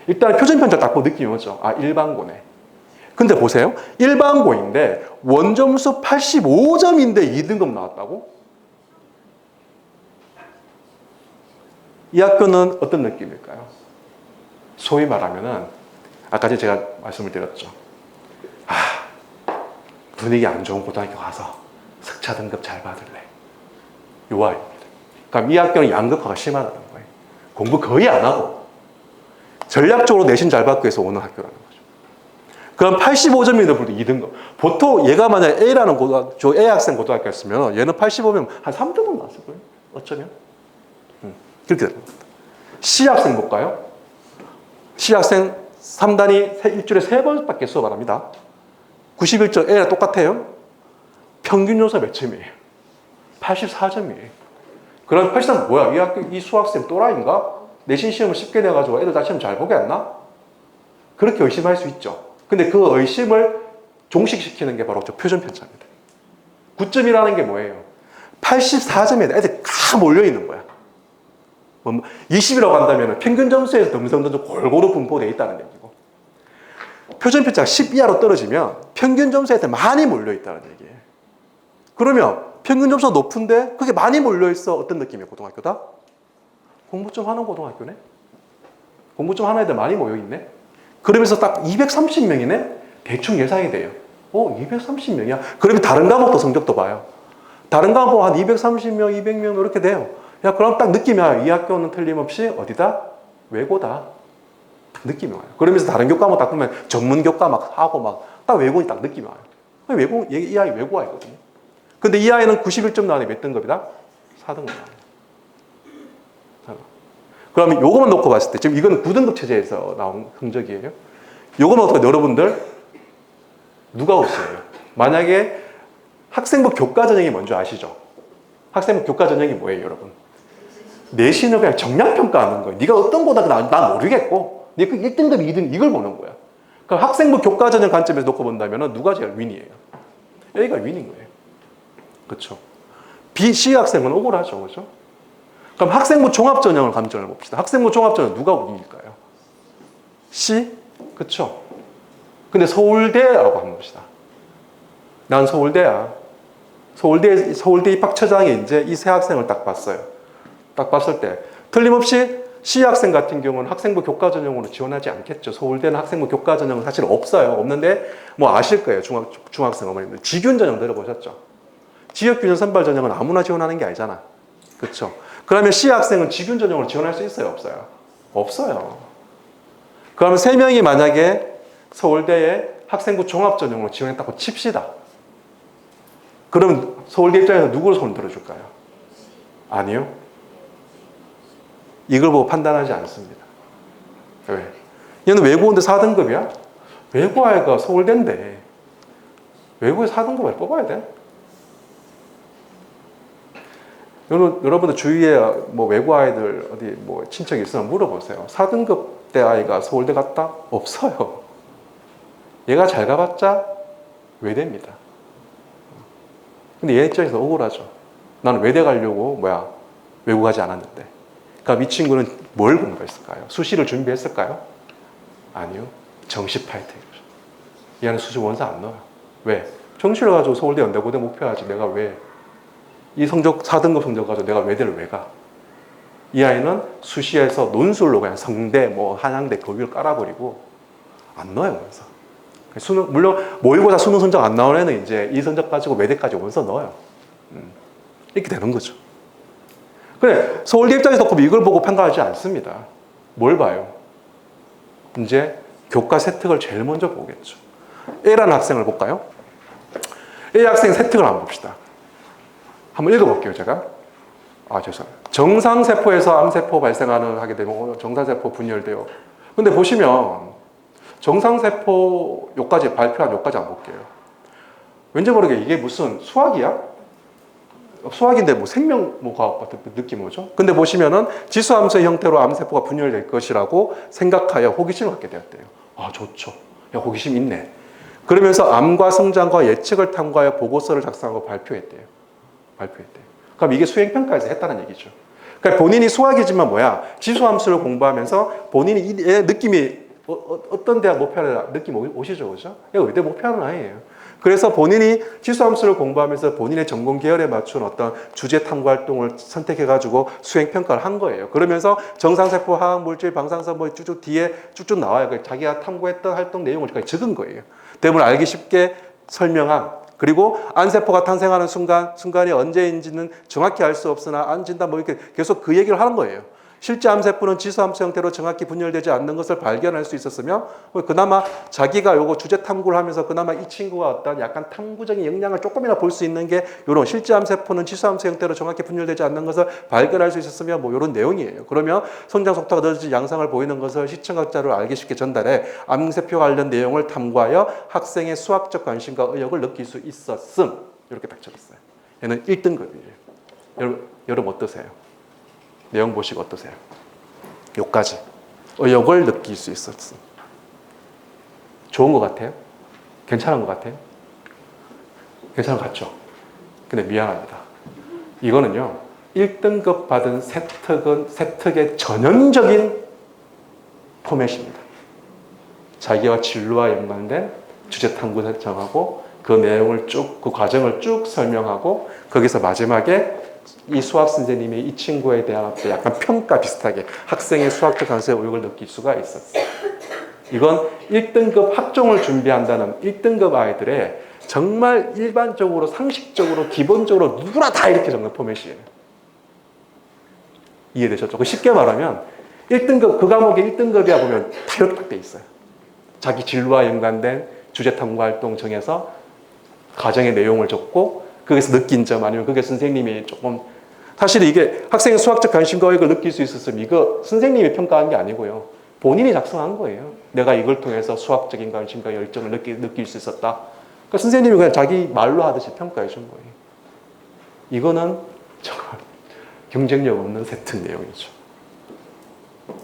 일단 표준 편차 딱 보고 느낌이 오죠. 일반고네. 근데 보세요. 일반고인데 원점수 85점인데 2등급 나왔다고? 이 학교는 어떤 느낌일까요? 소위 말하면은 아까 제가 말씀을 드렸죠. 분위기 안 좋은 고등학교 가서 석차 등급 잘 받을래. 요 아이입니다. 그럼 이 학교는 양극화가 심하다는 거예요. 공부 거의 안 하고 전략적으로 내신 잘 받기 위해서 오는 학교라는 거죠. 그럼 85점인데 불도 2등급. 보통 얘가 만약 A라는 고등학교, A 학생 고등학교였으면 얘는 85면 한 3등급 나왔을 거예요. 어쩌면. 그렇게 됩니다. C 학생 볼까요? C 학생 3단위 일주일에 3번밖에 수업 안 합니다. 91점 A랑 똑같아요. 평균 점수가 몇 점이에요? 84점이에요. 그럼 83 뭐야? 이 학교 이 수학생 또라이인가? 내신 시험을 쉽게 내가지고 애들 다 시험 잘 보게 했나? 그렇게 의심할 수 있죠. 근데 그 의심을 종식시키는 게 바로 저 표준 편차입니다. 9점이라는 게 뭐예요? 84점에 애들 다 몰려있는 거야. 20이라고 한다면 평균 점수에서 덤성덤성 골고루 분포되어 있다는 얘기고, 표준 편차가 10 이하로 떨어지면 평균 점수에 많이 몰려있다는 얘기예요. 그러면 평균 점수가 높은데 그게 많이 몰려있어. 어떤 느낌이에요? 고등학교다? 공부 좀 하는 고등학교네? 공부 좀 하는 애들 많이 모여있네? 그러면서 딱 230명이네? 대충 예상이 돼요. 230명이야? 그러면 다른 과목도 성적도 봐요. 다른 과목 한 230명, 200명 이렇게 돼요. 야, 그럼 딱 느낌이 와요. 이 학교는 틀림없이 어디다? 외고다. 느낌이 와요. 그러면서 다른 교과목 딱 보면 전문 교과 막 하고 막 딱 외고니 딱 느낌이 와요. 외고, 이 아이 외고 아이거든요. 근데 이 아이는 91점 나오니 몇 등급이다? 4등급 나와요. 그러면 요거만 놓고 봤을 때, 지금 이건 9등급 체제에서 나온 성적이에요. 요거만 어떻게 여러분들 누가 우세요? 만약에 학생부 교과 전형이 뭔지 아시죠? 학생부 교과 전형이 뭐예요, 여러분? 내신을 그냥 정량평가하는 거예요. 네가 어떤 거다 난 모르겠고, 네가 1등급, 2등 이걸 보는 거야. 그럼 학생부 교과 전형 관점에서 놓고 본다면 누가 제일 윈이에요? A가 윈인 거예요. 그렇죠? B, C 학생은 억울하죠, 그렇죠? 그럼 학생부 종합 전형을 관점을 봅시다. 학생부 종합 전형 누가 윈일까요? C? 그렇죠? 근데 서울대라고 한번 봅시다. 난 서울대야. 서울대 입학처장이 이제 이 세 학생을 딱 봤어요. 딱 봤을 때 틀림없이 C 학생 같은 경우는 학생부 교과 전형으로 지원하지 않겠죠. 서울대는 학생부 교과 전형은 사실 없어요. 없는데 뭐 아실 거예요. 중학생 어머님들. 지균 전형 들어보셨죠? 지역균형 선발 전형은 아무나 지원하는 게 아니잖아. 그렇죠? 그러면 C 학생은 지균 전형으로 지원할 수 있어요? 없어요? 없어요. 그러면 3명이 만약에 서울대에 학생부 종합 전형으로 지원했다고 칩시다. 그럼 서울대 입장에서 누구를 손 들어줄까요? 아니요. 이걸 보고 판단하지 않습니다. 왜? 얘는 외고인데 4등급이야? 외고 아이가 서울대인데 외고에 4등급을 뽑아야 돼? 여러분들 주위에 뭐 외고 아이들 어디 뭐 친척이 있으면 물어보세요. 4등급 대 아이가 서울대 갔다? 없어요. 얘가 잘 가봤자 외대입니다. 근데 얘 입장에서 억울하죠. 나는 외대 가려고 외고 가지 않았는데. 그럼 이 친구는 뭘 공부했을까요? 수시를 준비했을까요? 아니요. 정시 파이팅이죠. 얘는 수시 원서 안 넣어요. 왜? 정시를 가지고 서울대 연대고대 목표하지. 내가 왜? 이 성적 4등급 성적 가지고 내가 외대를 왜 가? 이 아이는 수시에서 논술로 그냥 성대, 한양대 거기를 깔아버리고 안 넣어요, 원서. 수능, 물론 모의고사 수능 성적 안 나온 애는 이제 이 성적 가지고 외대까지 원서 넣어요. 이렇게 되는 거죠. 그래, 서울대 입장에서 이걸 보고 평가하지 않습니다. 뭘 봐요? 이제 교과 세특을 제일 먼저 보겠죠. A라는 학생을 볼까요? A 학생 세특을 한번 봅시다. 한번 읽어볼게요, 제가. 죄송합니다. 정상세포에서 암세포 발생하는 하게 되면 정상세포 분열돼요. 근데 보시면 정상세포 요까지 발표한 요까지 안 볼게요. 왠지 모르게 이게 무슨 수학이야? 수학인데 생명과학 같은 느낌 오죠? 근데 보시면은 지수함수의 형태로 암세포가 분열될 것이라고 생각하여 호기심을 갖게 되었대요. 좋죠. 야, 호기심 있네. 그러면서 암과 성장과 예측을 탐구하여 보고서를 작성하고 발표했대요. 그럼 이게 수행평가에서 했다는 얘기죠. 그러니까 본인이 수학이지만 지수함수를 공부하면서 본인이 느낌이 어떤 대학 목표하는 느낌 오시죠, 그죠? 의대 목표하는 아이예요. 그래서 본인이 지수함수를 공부하면서 본인의 전공 계열에 맞춘 어떤 주제 탐구 활동을 선택해가지고 수행평가를 한 거예요. 그러면서 정상세포, 화학물질, 방사선 쭉쭉 뒤에 쭉쭉 나와요. 자기가 탐구했던 활동 내용을 적은 거예요. 때문에 알기 쉽게 설명한, 그리고 암세포가 탄생하는 순간이 언제인지는 정확히 알 수 없으나 안진다 이렇게 계속 그 얘기를 하는 거예요. 실제 암세포는 지수함수 형태로 정확히 분열되지 않는 것을 발견할 수 있었으며, 그나마 자기가 요거 주제 탐구를 하면서 그나마 이 친구가 어떤 약간 탐구적인 역량을 조금이나 볼 수 있는 게 요런 실제 암세포는 지수함수 형태로 정확히 분열되지 않는 것을 발견할 수 있었으며 요런 내용이에요. 그러면 성장 속도가 늦어진 양상을 보이는 것을 시청자로 알기 쉽게 전달해 암세포 관련 내용을 탐구하여 학생의 수학적 관심과 의욕을 느낄 수 있었음. 이렇게 딱 적었어요. 얘는 1등급이에요. 여러분 어떠세요? 내용 보시고 어떠세요? 요까지 의욕을 느낄 수 있었어. 좋은 것 같아요? 괜찮은 것 같아요? 괜찮은 것 같죠? 근데 미안합니다. 이거는요, 1등급 받은 세특의 전형적인 포맷입니다. 자기와 진로와 연관된 주제 탐구 설정하고 그 내용을 쭉, 그 과정을 쭉 설명하고 거기서 마지막에 이 수학 선생님이 이 친구에 대한 약간 평가 비슷하게 학생의 수학적 감수의 의욕을 느낄 수가 있었어요. 이건 1등급 학종을 준비한다는 1등급 아이들의 정말 일반적으로 상식적으로 기본적으로 누구나 다 이렇게 적는 포맷이에요. 이해되셨죠? 쉽게 말하면 1등급 그 과목의 1등급이야 보면 다 이렇게 돼 있어요. 자기 진로와 연관된 주제 탐구 활동 정해서 과정의 내용을 적고 거기서 느낀 점 아니면 그게 선생님이 조금 사실 이게 학생의 수학적 관심과 의욕을 느낄 수 있었으면 이거 선생님이 평가한 게 아니고요. 본인이 작성한 거예요. 내가 이걸 통해서 수학적인 관심과 열정을 느낄 수 있었다. 그러니까 선생님이 그냥 자기 말로 하듯이 평가해 준 거예요. 이거는 정말 경쟁력 없는 세특 내용이죠.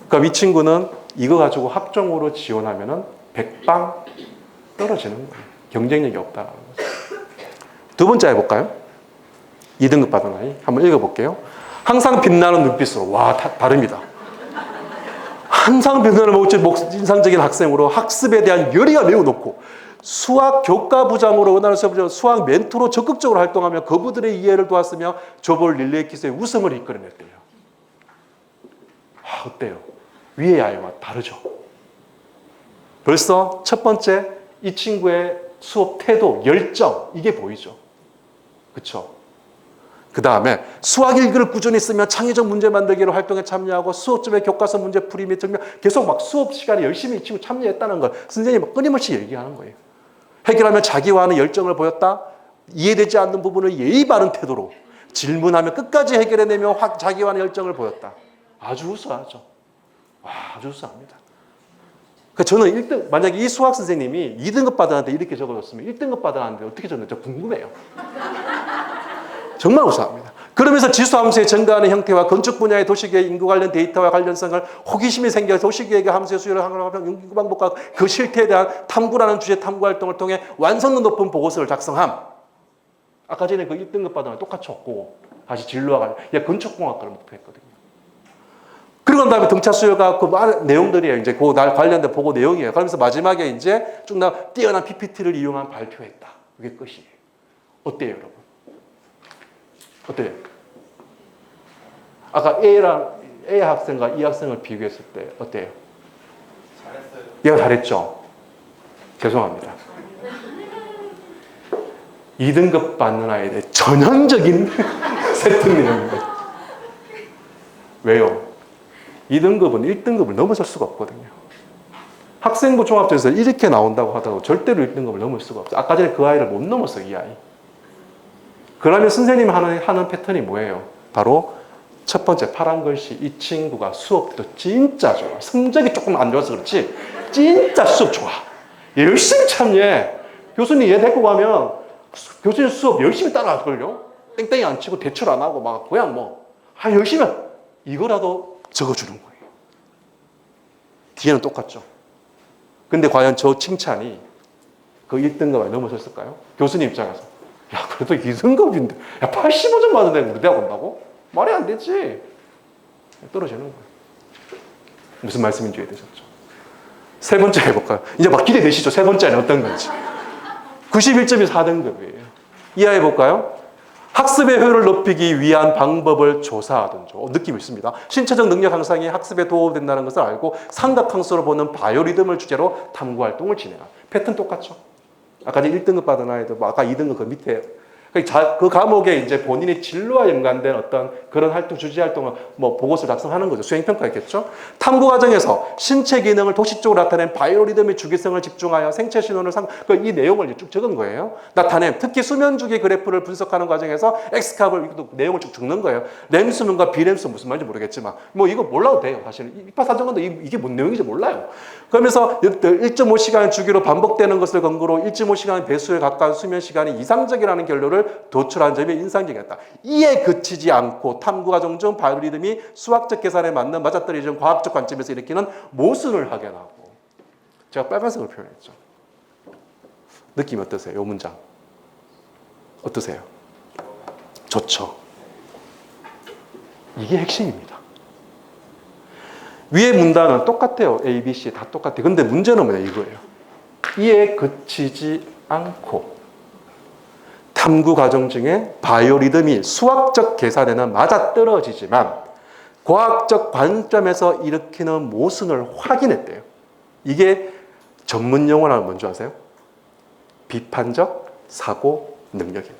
그러니까 이 친구는 이거 가지고 학종으로 지원하면은 100방 떨어지는 거예요. 경쟁력이 없다라는 거죠. 두 번째 해볼까요? 2등급 받은 아이. 한번 읽어볼게요. 항상 빛나는 눈빛으로. 와, 다릅니다. 항상 빛나는 인상적인 학생으로 학습에 대한 열의가 매우 높고 수학 교과부장으로 원하는 수학 멘토로 적극적으로 활동하며 거부들의 이해를 도왔으며 조벌 릴레이 퀴즈의 우승을 이끌어냈대요. 어때요? 위의 아이와 다르죠? 벌써 첫 번째 이 친구의 수업 태도, 열정 이게 보이죠? 그렇죠? 그 다음에 수학 일기를 꾸준히 쓰며 창의적 문제 만들기로 활동에 참여하고 수업점의 교과서 문제 풀이 및 증명 계속 막 수업 시간에 열심히 이 친구 참여했다는 걸 선생님이 끊임없이 얘기하는 거예요. 해결하며 자기와는 열정을 보였다. 이해되지 않는 부분을 예의 바른 태도로 질문하며 끝까지 해결해내며 자기와는 열정을 보였다. 아주 우수하죠. 와, 아주 우수합니다. 저는 1등, 만약에 이 수학 선생님이 2등급 받았는데 이렇게 적어줬으면 1등급 받았는데 어떻게 적었는지 궁금해요. 정말 우수합니다. 그러면서 지수함수의 증가하는 형태와 건축 분야의 도시계획 인구 관련 데이터와 관련성을 호기심이 생겨 도시계획의 함수의 수요를 항상 연구 방법과 그 실태에 대한 탐구라는 주제 탐구 활동을 통해 완성도 높은 보고서를 작성함. 아까 전에 그 1등급 받으면 똑같이 없고 다시 진로와 관련 건축공학과를 목표했거든요. 그리고 난 다음에 등차 수요가 그 내용들이에요. 이제 그 날 관련된 보고 내용이에요. 그러면서 마지막에 이제 쭉 뛰어난 PPT를 이용한 발표했다. 그게 끝이에요. 어때요, 여러분? 어때요? 아까 A 학생과 이 학생을 비교했을 때 어때요?
잘했어요.
얘가 잘했죠? 죄송합니다. 2등급 받는 아이들의 전형적인 세특입니다. 왜요? 2등급은 1등급을 넘어설 수가 없거든요. 학생부 종합전에서 이렇게 나온다고 하더라도 절대로 1등급을 넘을 수가 없어요. 아까 전에 그 아이를 못 넘었어요, 이 아이. 그러면 선생님이 하는 패턴이 뭐예요? 바로 첫 번째 파란 글씨, 이 친구가 수업도 진짜 좋아. 성적이 조금 안 좋아서 그렇지 진짜 수업 좋아. 열심히 참여해. 교수님 얘 데리고 가면 교수님 수업 열심히 따라할걸요? 땡땡이 안 치고 대출 안 하고 막 그냥 열심히 이거라도 적어주는 거예요. 뒤에는 똑같죠. 근데 과연 저 칭찬이 그 1등급에 넘어섰을까요? 교수님 입장에서 야, 그래도 2등급인데 야, 85점 맞은데 우리 대학 온다고? 말이 안 되지. 떨어지는 거예요. 무슨 말씀인지 이해되셨죠? 세 번째 해볼까요? 이제 막 기대되시죠? 세 번째는 어떤 건지. 91점이 4등급이에요. 이해해볼까요? 학습의 효율을 높이기 위한 방법을 조사하던 느낌이 있습니다. 신체적 능력 향상이 학습에 도움된다는 것을 알고 삼각함수로 보는 바이오리듬을 주제로 탐구 활동을 진행한 패턴 똑같죠? 아까 1등급 받은 아이들, 아까 2등급 그 밑에 그 과목에 이제 본인의 진로와 연관된 어떤 그런 활동, 주제 활동을 보고서를 작성하는 거죠. 수행평가였겠죠. 탐구 과정에서 신체 기능을 도식적으로 나타낸 바이오리듬의 주기성을 집중하여 생체 신호를 이 내용을 쭉 적은 거예요. 나타낸 특히 수면 주기 그래프를 분석하는 과정에서 X값을 내용을 쭉 적는 거예요. 램수면과 비램수 무슨 말인지 모르겠지만 이거 몰라도 돼요. 사실 입학사정관도 이게 뭔 내용인지 몰라요. 그러면서 1.5시간 주기로 반복되는 것을 근거로 1.5시간 배수에 가까운 수면 시간이 이상적이라는 결론을 결론을 도출한 점이 인상적이었다. 이에 그치지 않고 탐구 과정 중 바이오리듬이 수학적 계산에 맞는 맞아떨어지는 과학적 관점에서 일으키는 모순을 확인하고. 제가 빨간색으로 표현했죠. 느낌이 어떠세요? 이 문장 어떠세요? 좋죠. 이게 핵심입니다. 위에 문단은 똑같아요. A, B, C 다 똑같아요. 근데 문제는 뭐냐 이거예요. 이에 그치지 않고 탐구 과정 중에 바이오리듬이 수학적 계산에는 맞아떨어지지만 과학적 관점에서 일으키는 모순을 확인했대요. 이게 전문 용어는 뭔지 아세요? 비판적 사고 능력입니다.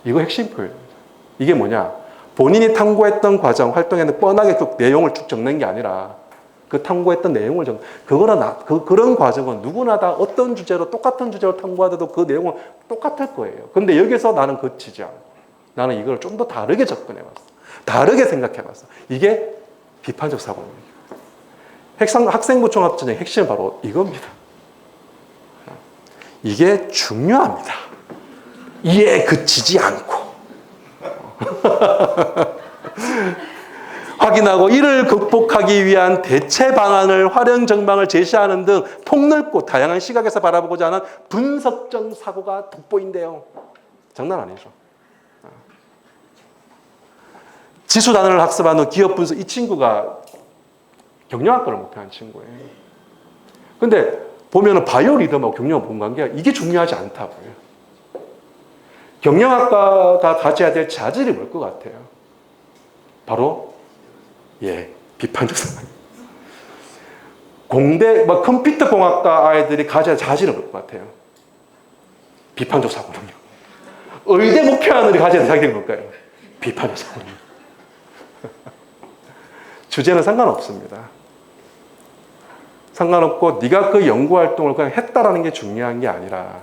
이거 핵심 표현입니다. 이게 뭐냐? 본인이 탐구했던 과정, 활동에는 뻔하게 그 내용을 쭉 적는 게 아니라 그 탐구했던 내용을 그런 과정은 누구나 다 어떤 주제로 똑같은 주제로 탐구하더라도 그 내용은 똑같을 거예요. 근데 여기서 나는 그치지 않고 나는 이걸 좀 더 다르게 접근해봤어. 다르게 생각해봤어. 이게 비판적 사고입니다. 학생부 종합전형 핵심은 바로 이겁니다. 이게 중요합니다. 이에 그치지 않고 확인하고 이를 극복하기 위한 대체 방안을 활용 전망을 제시하는 등 폭넓고 다양한 시각에서 바라보고자 하는 분석적 사고가 돋보인대요. 장난 아니죠. 지수 단어를 학습한 후 기업 분석, 이 친구가 경영학과를 목표한 친구예요. 근데 보면은 바이오리듬하고 경영학 본 관계가 이게 중요하지 않다고요. 경영학과가 가져야 될 자질이 뭘 것 같아요? 바로 비판적 사고. 공대 컴퓨터 공학과 아이들이 가져야 할 자질은 뭘 것 같아요? 비판적 사고 능력. 의대 목표하는 애들이 가져야 될 자질은 뭘까요? 비판적 사고 능력. 주제는 상관없습니다. 상관없고 네가 그 연구 활동을 그냥 했다라는 게 중요한 게 아니라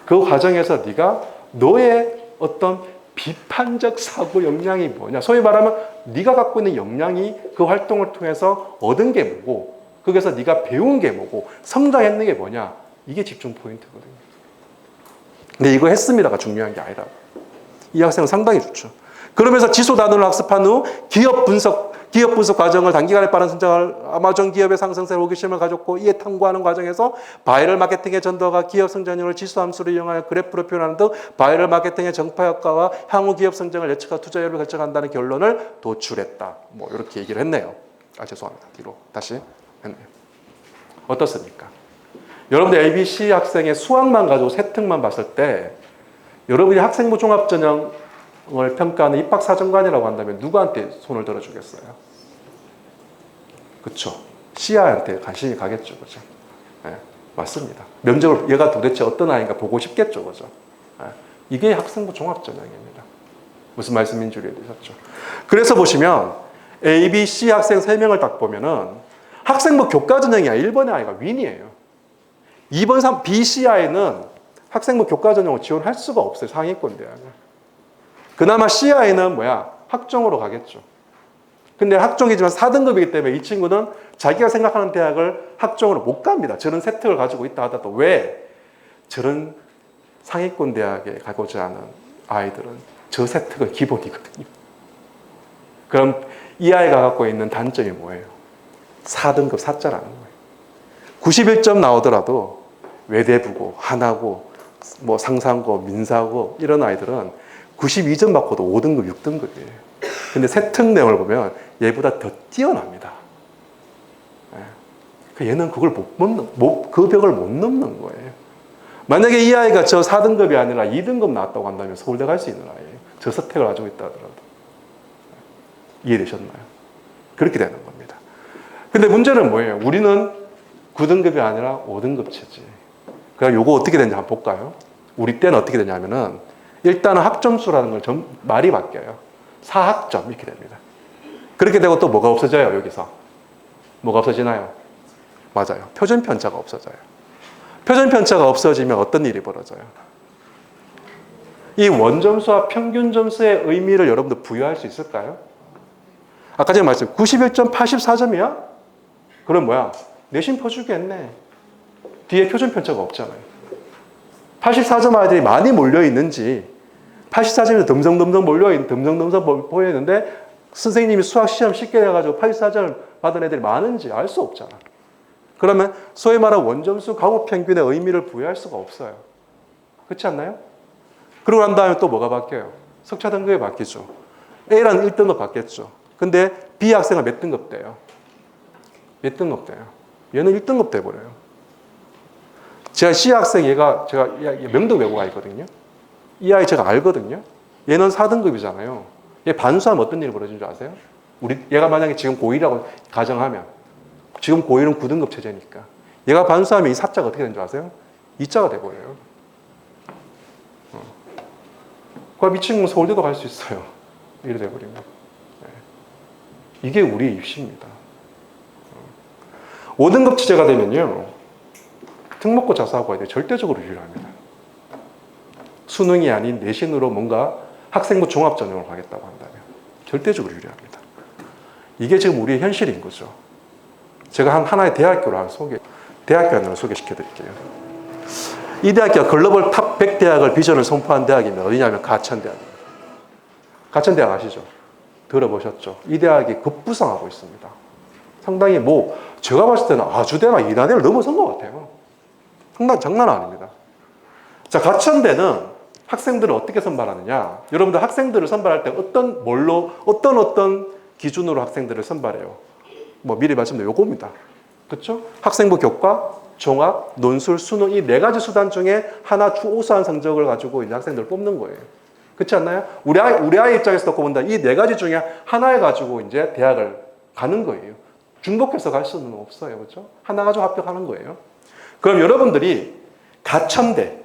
그 과정에서 네가 너의 어떤 비판적 사고 역량이 뭐냐. 소위 말하면 네가 갖고 있는 역량이 그 활동을 통해서 얻은 게 뭐고 거기서 네가 배운 게 뭐고 성장했는 게 뭐냐. 이게 집중 포인트거든요. 근데 이거 했습니다가 중요한 게 아니라 이 학생은 상당히 좋죠. 그러면서 지수 단어를 학습한 후 기업 분석 과정을 단기간에 빠른 성장을 아마존 기업의 상승세를 호기심을 가졌고 이에 탐구하는 과정에서 바이럴 마케팅의 전도가 기업 성장률을 지수 함수를 이용하여 그래프로 표현하는 등 바이럴 마케팅의 정파 효과와 향후 기업 성장을 예측하고 투자율을 결정한다는 결론을 도출했다. 뭐 이렇게 얘기를 했네요. 죄송합니다. 뒤로 다시 했네요. 어떻습니까? 여러분들 ABC 학생의 수학만 가지고 세특만 봤을 때 여러분이 학생부 종합전형 을 평가하는 입학사정관이라고 한다면 누구한테 손을 들어주겠어요? 그렇죠. C아한테 관심이 가겠죠. 그죠? 네, 맞습니다. 면접을 얘가 도대체 어떤 아이인가 보고 싶겠죠. 그죠? 네, 이게 학생부 종합전형입니다. 무슨 말씀인 줄 이해되셨죠? 그래서 보시면 A, B, C 학생 3명을 딱 보면은 학생부 교과전형이 1번의 아이가 윈이에요. 2번, B, C 아이는 학생부 교과전형을 지원할 수가 없어요. 상위권 대학을. 그나마 C아이는 학종으로 가겠죠. 근데 학종이지만 4등급이기 때문에 이 친구는 자기가 생각하는 대학을 학종으로 못 갑니다. 저런 세특을 가지고 있다 하더라도 왜? 저런 상위권 대학에 가고자 하는 아이들은 저 세특은 기본이거든요. 그럼 이 아이가 갖고 있는 단점이 뭐예요? 4등급 4자라는 거예요. 91점 나오더라도 외대부고 하나고 상상고 민사고 이런 아이들은 92점 받고도 5등급, 6등급이에요. 근데 세특 내용을 보면 얘보다 더 뛰어납니다. 얘는 그걸 그 벽을 못 넘는 거예요. 만약에 이 아이가 저 4등급이 아니라 2등급 나왔다고 한다면 서울대 갈 수 있는 아이예요. 저 스펙을 가지고 있다 하더라도. 이해되셨나요? 그렇게 되는 겁니다. 근데 문제는 뭐예요? 우리는 9등급이 아니라 5등급 체제. 그럼 요거 어떻게 되는지 한번 볼까요? 우리 때는 어떻게 되냐면은 일단은 학점수라는 걸 말이 바뀌어요. 4학점 이렇게 됩니다. 그렇게 되고 또 뭐가 없어져요? 여기서. 뭐가 없어지나요? 맞아요. 표준편차가 없어져요. 표준편차가 없어지면 어떤 일이 벌어져요? 이 원점수와 평균점수의 의미를 여러분들 부여할 수 있을까요? 아까 전에 말씀 91점 84점이야? 그럼 내신 퍼주겠네. 뒤에 표준편차가 없잖아요. 84점 아이들이 많이 몰려있는지 84점이 덤성덤성 보여있는데 선생님이 수학 시험 쉽게 해가지고 84점을 받은 애들이 많은지 알 수 없잖아. 그러면 소위 말하는 원점수 가고 평균의 의미를 부여할 수가 없어요. 그렇지 않나요? 그러고 난 다음에 또 뭐가 바뀌어요? 석차 등급이 바뀌죠. A라는 1등급 받겠죠. 근데 B 학생은 몇 등급 돼요? 몇 등급 돼요? 얘는 1등급 돼버려요. 제가 C 학생 제가 명도 외우고 가 있거든요. 이 아이 제가 알거든요. 얘는 4등급이잖아요. 얘 반수하면 어떤 일이 벌어진 줄 아세요? 얘가 만약에 지금 고1이라고 가정하면 지금 고1은 9등급 체제니까 얘가 반수하면 이 4자가 어떻게 되는 줄 아세요? 2자가 돼버려요. 그 이 친구는 서울대도 갈 수 있어요. 이래 돼버리면. 이게 우리의 입시입니다. 5등급 체제가 되면요. 특목고 자사고에 절대적으로 유리합니다. 수능이 아닌 내신으로 뭔가 학생부 종합전형을 가겠다고 한다면 절대적으로 유리합니다. 이게 지금 우리의 현실인 거죠. 제가 하나의 대학교를 대학교 하나를 소개시켜 드릴게요. 이 대학교가 글로벌 탑 100 대학을 비전을 선포한 대학입니다. 어디냐면 가천대학입니다. 가천대학 아시죠? 들어보셨죠? 이 대학이 급부상하고 있습니다. 상당히 제가 봤을 때는 아주대나 이단대를 넘어선 것 같아요. 장난 아닙니다. 자, 가천대는 학생들을 어떻게 선발하느냐? 여러분들 학생들을 선발할 때 어떤 기준으로 학생들을 선발해요? 미리 말씀드린 요겁니다. 그렇죠? 학생부 교과, 종합, 논술, 수능 이 4가지 수단 중에 하나 우수한 성적을 가지고 이제 학생들을 뽑는 거예요. 그렇지 않나요? 우리 아이 입장에서 놓고 본다. 이 4가지 중에 하나를 가지고 이제 대학을 가는 거예요. 중복해서 갈 수는 없어요. 그렇죠? 하나 가지고 합격하는 거예요. 그럼 여러분들이 가천대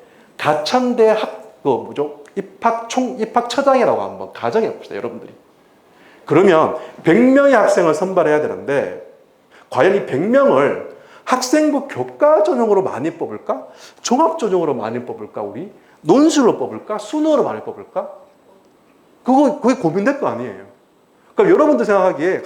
입학처장이라고 한번 가정해 봅시다. 여러분들이. 그러면 100명의 학생을 선발해야 되는데 과연 이 100명을 학생부 교과 전형으로 많이 뽑을까? 종합 전형으로 많이 뽑을까? 우리 논술로 뽑을까? 수능으로 많이 뽑을까? 그게 고민될 거 아니에요. 그럼 여러분들 생각하기에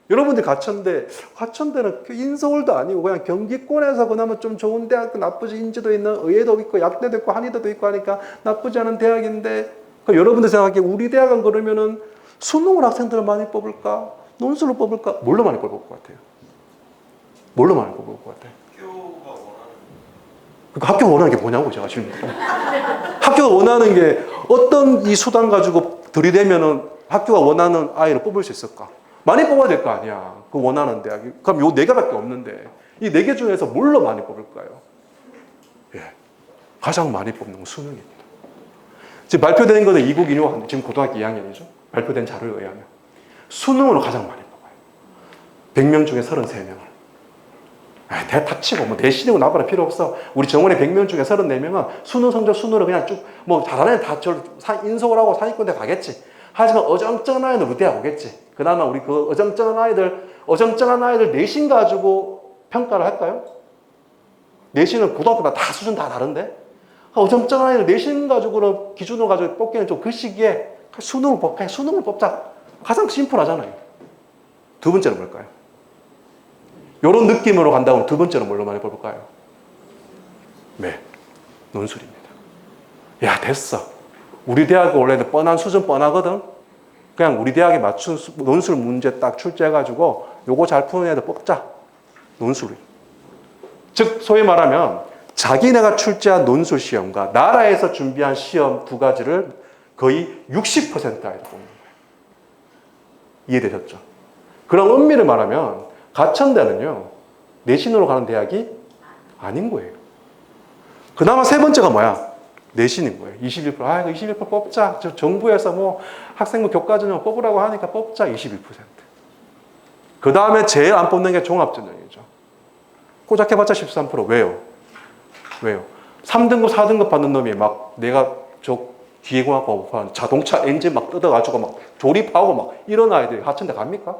여러분들이 가천대는 인서울도 아니고 그냥 경기권에서 그나마 좀 좋은 대학도 나쁘지 인지도 있는 의예도 있고 약대도 있고 한의대도 있고 하니까 나쁘지 않은 대학인데 여러분들 생각하기에 우리 대학은 그러면은 수능으로 학생들을 많이 뽑을까? 논술로 뽑을까? 뭘로 많이 뽑을 것 같아요? 뭘로 많이 뽑을 것 같아요? 학교가 원하는 게 뭐냐고 제가 지금 학교가 원하는 게 어떤 이 수단 가지고 들이대면은 학교가 원하는 아이를 뽑을 수 있을까? 많이 뽑아야 될 거 아니야. 그 원하는 대학이. 그럼 요 4개밖에 없는데 이 4개 중에서 뭘로 많이 뽑을까요? 가장 많이 뽑는 건 수능입니다. 지금 발표된 거는 이국 인후학 지금 고등학교 2학년이죠. 발표된 자료에 의하면 수능으로 가장 많이 뽑아요. 100명 중에 33명을. 대탁치고 내신이고 나봐라 필요 없어. 우리 정원에 100명 중에 34명은 수능 성적 순으로 그냥 쭉 잘하는 다 인서울하고 상위권대 가겠지. 하지만 어정쩡한 아이는 우리 대학 오겠지. 그나마 우리 그 어정쩡한 아이들 내신 가지고 평가를 할까요? 내신은 고등학교마다 다 수준 다 다른데? 어정쩡한 아이들 내신 가지고 기준으로 가지고 뽑기는 좀 그 시기에 수능을 뽑자. 가장 심플하잖아요. 두 번째는 뭘까요? 이런 느낌으로 간다면 두 번째는 뭘로 많이 뽑을까요? 논술입니다. 야, 됐어. 우리 대학이 원래는 뻔한 수준 뻔하거든. 그냥 우리 대학에 맞춘 논술 문제 딱 출제해가지고 요거 잘 푸는 애들 뽑자. 논술이. 즉 소위 말하면 자기네가 출제한 논술 시험과 나라에서 준비한 시험 두 가지를 거의 60% 아이들 뽑는 거예요. 이해되셨죠? 그럼 엄밀히 말하면 가천대는요 내신으로 가는 대학이 아닌 거예요. 그나마 세 번째가 뭐야? 내신인 거예요. 21%. 이거 21% 뽑자. 정부에서 학생부 교과전형 뽑으라고 하니까 뽑자. 21%. 그 다음에 제일 안 뽑는 게 종합전형이죠. 꼬작해봤자 13%. 왜요? 3등급, 4등급 받는 놈이 내가 기계공학과 자동차 엔진 뜯어가지고 조립하고 이런 아이들이 하천대 갑니까?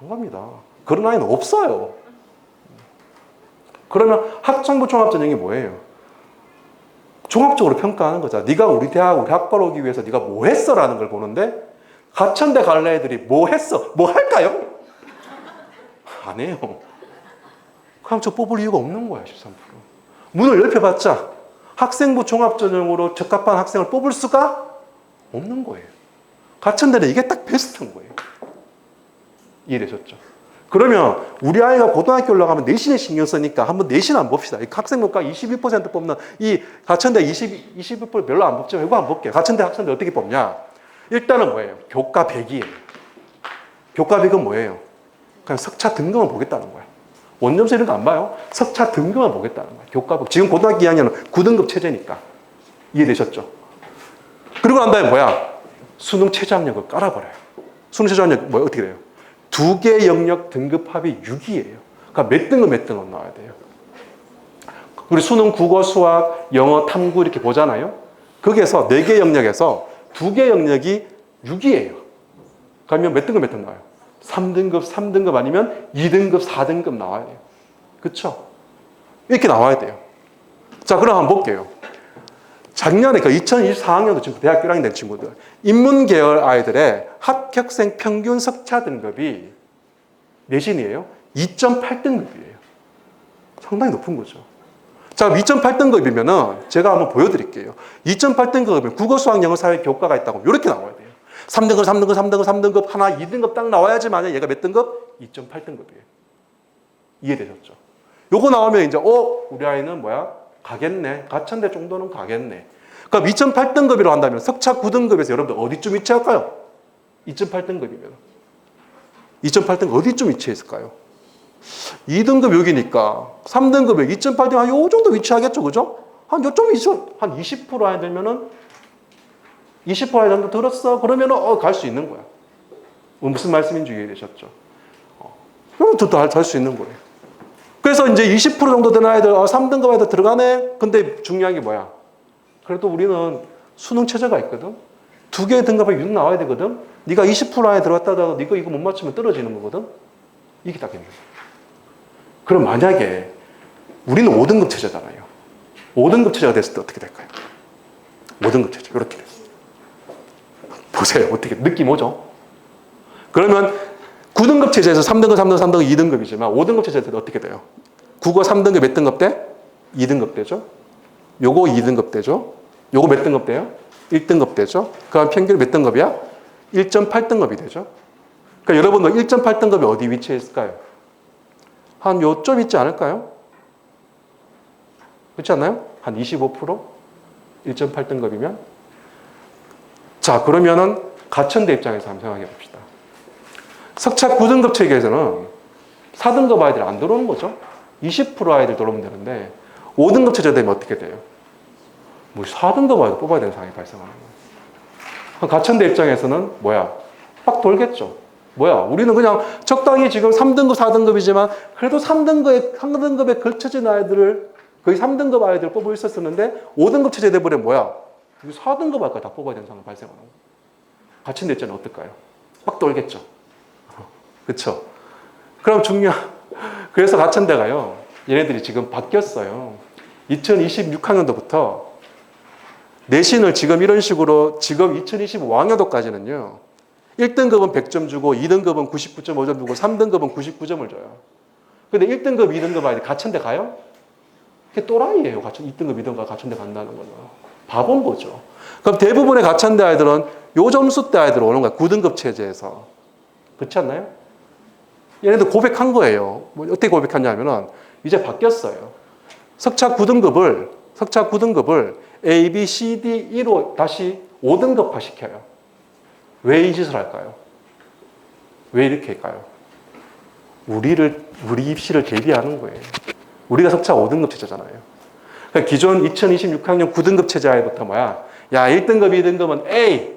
안 갑니다. 그런 아이는 없어요. 그러면 학생부 종합전형이 뭐예요? 종합적으로 평가하는 거잖아. 네가 우리 대학, 우리 학과로 오기 위해서 네가 뭐 했어라는 걸 보는데 가천대 갈래 애들이 뭐 했어? 뭐 할까요? 안 해요. 그럼 저 뽑을 이유가 없는 거야, 13%. 문을 넓혀봤자 학생부 종합전형으로 적합한 학생을 뽑을 수가 없는 거예요. 가천대는 이게 딱 베스트인 거예요. 이해되셨죠? 그러면 우리 아이가 고등학교 올라가면 내신에 신경 쓰니까 한번 내신 한번 봅시다. 이 학생부가 22% 뽑는 이 가천대 22% 별로 안 뽑지만 이거 한번 볼게요. 가천대 학생들 어떻게 뽑냐? 일단은 뭐예요? 교과 100이에요. 교과 100은 뭐예요? 그냥 석차 등급만 보겠다는 거야. 원점수 이런 거 안 봐요. 석차 등급만 보겠다는 거야. 교과 100. 지금 고등학교 2학년은 9등급 체제니까. 이해되셨죠? 그리고 난 다음에 뭐야? 수능 최저학력을 깔아버려요. 수능 최저학력 뭐 어떻게 돼요? 두 개 영역 등급 합이 6이에요. 그러니까 몇 등급 나와야 돼요. 우리 수능 국어, 수학, 영어, 탐구 이렇게 보잖아요. 거기에서 4개 영역에서 2개 영역이 6이에요. 그러면 몇 등급 나와요? 3등급 아니면 2등급, 4등급 나와야 돼요. 그렇죠? 이렇게 나와야 돼요. 자, 그럼 한번 볼게요. 작년에 그 2024학년도 지금 대학교 1학년 된 친구들, 인문계열 아이들의 합격생 평균 석차 등급이 내신이에요. 2.8등급이에요. 상당히 높은 거죠. 자, 2.8등급이면은 제가 한번 보여드릴게요. 2.8등급이면 국어, 수학, 영어, 사회 교과가 있다고 이렇게 나와야 돼요. 3등급 하나 2등급 딱 나와야지만 얘가 몇 등급? 2.8등급이에요. 이해되셨죠? 요거 나오면 이제 우리 아이는 뭐야? 가겠네. 가천대 정도는 가겠네. 그럼 2.8등급이라고 한다면 석차 9등급에서 여러분들 어디쯤 위치할까요? 2.8등급이면. 2.8등급 어디쯤 위치했을까요? 2등급 여기니까 3등급에 2.8등급 한 요 정도 위치하겠죠. 그죠? 한 요점 위치, 한 20% 아이 들면은 20% 아이 정도 들었어. 그러면은 갈 수 있는 거야. 무슨 말씀인지 이해되셨죠? 그럼 더 할 수 있는 거예요. 그래서 이제 20% 정도 되는 아이들, 3등급 아이들 들어가네? 근데 중요한 게 뭐야? 그래도 우리는 수능 최저가 있거든? 2개의 등급에 6 나와야 되거든? 네가 20% 안에 들어갔다 하다가 네가 이거 못 맞추면 떨어지는 거거든? 이게 딱 있는 거야. 그럼 만약에 우리는 5등급 체제잖아요. 5등급 체제가 됐을 때 어떻게 될까요? 5등급 체제, 이렇게 됐어요. 보세요. 어떻게, 느낌 오죠? 그러면 9등급 체제에서 3등급, 2등급이지만 5등급 체제에서 어떻게 돼요? 국어 3등급 몇 등급 돼? 2등급 되죠? 요거 2등급 되죠? 요거 몇 등급 돼요? 1등급 되죠? 그럼 평균 몇 등급이야? 1.8등급이 되죠? 그러니까 여러분도 1.8등급이 어디 위치해 있을까요? 한 요점 있지 않을까요? 그렇지 않나요? 한 25%? 1.8등급이면? 자, 그러면은 가천대 입장에서 한번 생각해 봅시다. 석차 9등급 체계에서는 4등급 아이들이 안 들어오는 거죠. 20% 아이들 들어오면 되는데 5등급 체제 되면 어떻게 돼요? 뭐 4등급 아이들 뽑아야 되는 상황이 발생하는 거예요. 가천대 입장에서는 뭐야? 빡 돌겠죠. 뭐야? 우리는 그냥 적당히 지금 3등급, 4등급이지만 그래도 3등급에 걸쳐진 아이들을 거의 3등급 아이들을 뽑을 수 있었는데 5등급 체제 돼버리면 뭐야? 4등급 아이까지 다 뽑아야 되는 상황이 발생하는 거예요. 가천대 입장은 어떨까요? 빡 돌겠죠. 그렇죠? 그럼 그래서 가천대가요. 얘네들이 지금 바뀌었어요. 2026학년도부터 내신을 지금 이런 식으로 지금 2025학년도까지는요. 1등급은 100점 주고 2등급은 99.5점 주고 3등급은 99점을 줘요. 근데 1등급, 2등급 아이들 가천대 가요? 그게 또라이예요. 2등급, 2등급 가천대 간다는 거는. 바본 거죠. 그럼 대부분의 가천대 아이들은 요 점수대 아이들 오는 거야. 9등급 체제에서. 그렇지 않나요? 얘네들 고백한 거예요. 뭐 어떻게 고백했냐면은 이제 바뀌었어요. 석차 9등급을 A, B, C, D, E로 다시 5등급화 시켜요. 왜 이 짓을 할까요? 왜 이렇게 할까요? 우리 입시를 대비하는 거예요. 우리가 석차 5등급 체제잖아요. 그러니까 기존 2026학년 9등급 체제 아이부터 뭐야? 야, 1등급, 2등급은 A,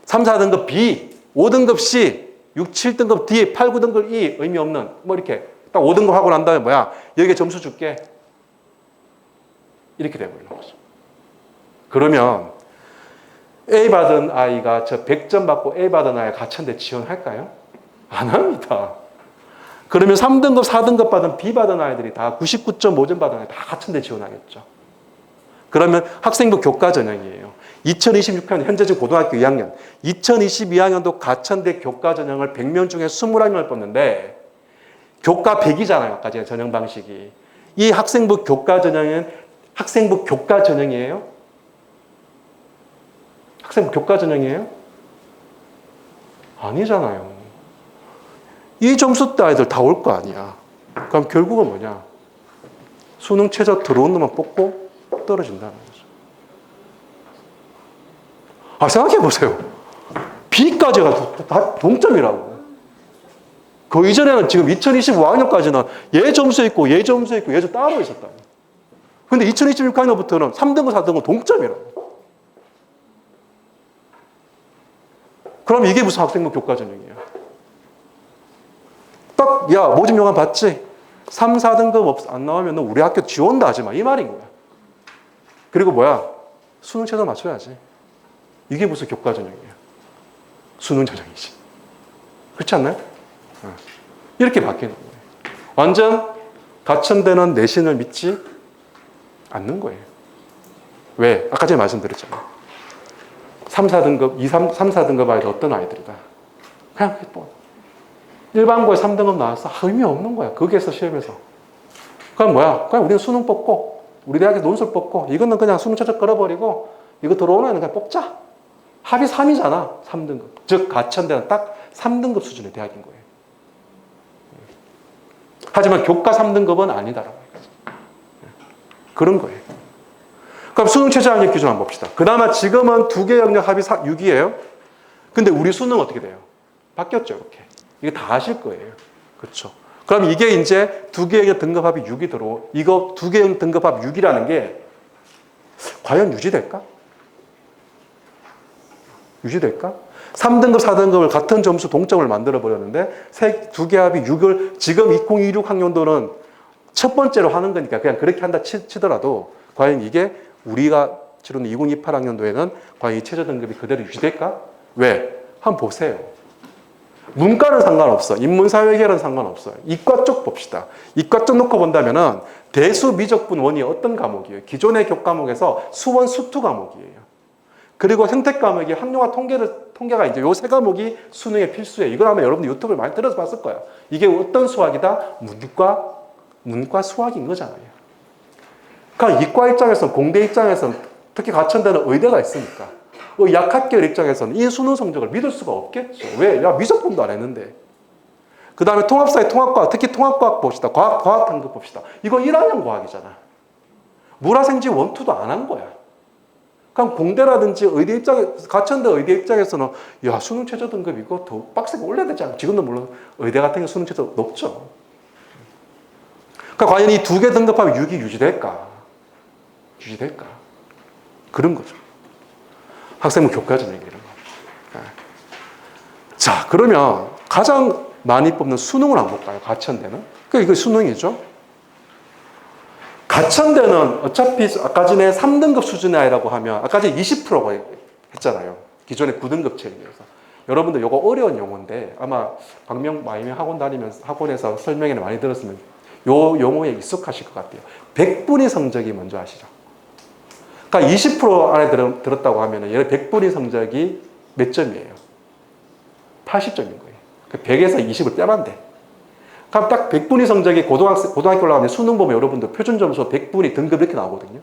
3, 4등급 B, 5등급 C, 6, 7등급 D, 8, 9등급 E, 의미 없는, 뭐 이렇게 딱 5등급 하고 난 다음에 뭐야? 여기에 점수 줄게. 이렇게 되어버리는 거죠. 그러면 A 받은 아이가 저 100점 받고 A 받은 아이가 가천대 지원할까요? 안 합니다. 그러면 3등급, 4등급 받은 B 받은 아이들이 다 99.5점 받은 아이들 다 가천대 지원하겠죠. 그러면 학생부 교과 전형이에요. 2026학년, 현재 지금 고등학교 2학년, 2022학년도 가천대 교과 전형을 100명 중에 21명을 뽑는데 교과 100이잖아요. 아까 전형 방식이. 이 학생부 교과 전형은 학생부 교과 전형이에요? 학생부 교과 전형이에요? 아니잖아요. 이 점수대 아이들 다 올 거 아니야. 그럼 결국은 뭐냐? 수능 최저 들어온 놈만 뽑고 떨어진다는 거죠. 생각해 보세요. B까지가 다 동점이라고. 그 이전에는 지금 2025학년까지는 얘 점수 있고 얘 점수 있고 얘 점 따로 있었다. 근데 2026학년부터는 3등급, 4등급 동점이라고. 그럼 이게 무슨 학생부 교과 전형이야? 딱, 야, 모집 요강 봤지? 3, 4등급 안 나오면 우리 학교 지원도 하지 마. 이 말인 거야. 그리고 뭐야? 수능 최저 맞춰야지. 이게 무슨 교과 전형이야? 수능 전형이지. 그렇지 않나요? 이렇게 바뀌는 거예요. 완전 가천대는 내신을 믿지 않는 거예요. 왜? 아까 전에 말씀드렸잖아요. 3, 4등급, 3, 4등급 아이들 어떤 아이들이다? 그냥 뭐 일반고에 3등급 나왔어. 의미 없는 거야. 거기에서 시험에서. 그럼 뭐야? 그냥 우리는 수능 뽑고 우리 대학에 논술 뽑고 이거는 그냥 수능 최저 끌어버리고 이거 들어오는 애는 그냥 뽑자. 합이 3이잖아. 3등급. 즉 가천대는 딱 3등급 수준의 대학인 거예요. 하지만 교과 3등급은 아니다라고 해요. 그런 거예요. 그럼 수능 최저 학력 기준 한번 봅시다. 그나마 지금은 두 개 영역 합이 6이에요. 근데 우리 수능 어떻게 돼요? 바뀌었죠, 이렇게. 이거 다 아실 거예요. 그렇죠. 그럼 이게 이제 두 개 영역 등급합이 6이 들어오. 이거 두 개 영역 등급합 6이라는 게 과연 유지될까? 유지될까? 3등급, 4등급을 같은 점수 동점을 만들어버렸는데 두 개 합이 6을 지금 2026 학년도는 첫 번째로 하는 거니까 그냥 그렇게 한다 치더라도 과연 이게 우리가 치르는 2028 학년도에는 과연 이 최저 등급이 그대로 유지될까? 왜? 한번 보세요. 문과는 상관없어. 인문사회계는 상관없어요. 이과 쪽 봅시다. 이과 쪽 놓고 본다면은 대수, 미적분, 원이 어떤 과목이에요? 기존의 교과목에서 수원, 수투 과목이에요. 그리고 형태 과목이 학력과 통계가 이제 요 세 과목이 수능의 필수예요. 이걸 아마 여러분들 유튜브를 많이 들어서 봤을 거야. 이게 어떤 수학이다? 문과 수학인 거잖아요. 그러니까 이과 입장에서는, 공대 입장에서는, 특히 가천대는 의대가 있으니까 약학계열 입장에서는 이 수능 성적을 믿을 수가 없겠죠. 왜? 야, 미적분도 안 했는데. 그 다음에 통합사회 통합과학, 특히 통합과학 봅시다. 과학 등급 봅시다. 이거 1학년 과학이잖아. 물화생지 1, 2도 안 한 거야. 그럼 공대라든지 의대 가천대 의대 입장에서는 야, 수능 최저 등급 이거 더 빡세게 올려야 되지 않아? 지금도 물론 의대 같은 게 수능 최저 높죠. 그러니까 과연 이 두 개 등급하면 6이 유지될까? 유지될까? 그런 거죠. 학생부 교과 전형이 이런 거. 자, 그러면 가장 많이 뽑는 수능을 한번 볼까요? 가천대는? 그러니까 이거 수능이죠. 가천대는 어차피 아까 전에 3등급 수준의 아이라고 하면 아까 전에 20%가 했잖아요. 기존의 9등급체에 비해서. 여러분들 이거 어려운 용어인데 아마 광명 마이명 학원 다니면서 학원에서 설명회를 많이 들었으면 요 용어에 익숙하실 것 같아요. 백분위 성적이 먼저 아시죠? 그러니까 20% 안에 들었다고 하면 얘는 백분위 성적이 몇 점이에요? 80점인 거예요. 100에서 20을 빼면 돼. 그럼 딱 100분위 성적이 고등학교 올라가면 수능 보면 여러분들 표준 점수 100분위 등급 이렇게 나오거든요.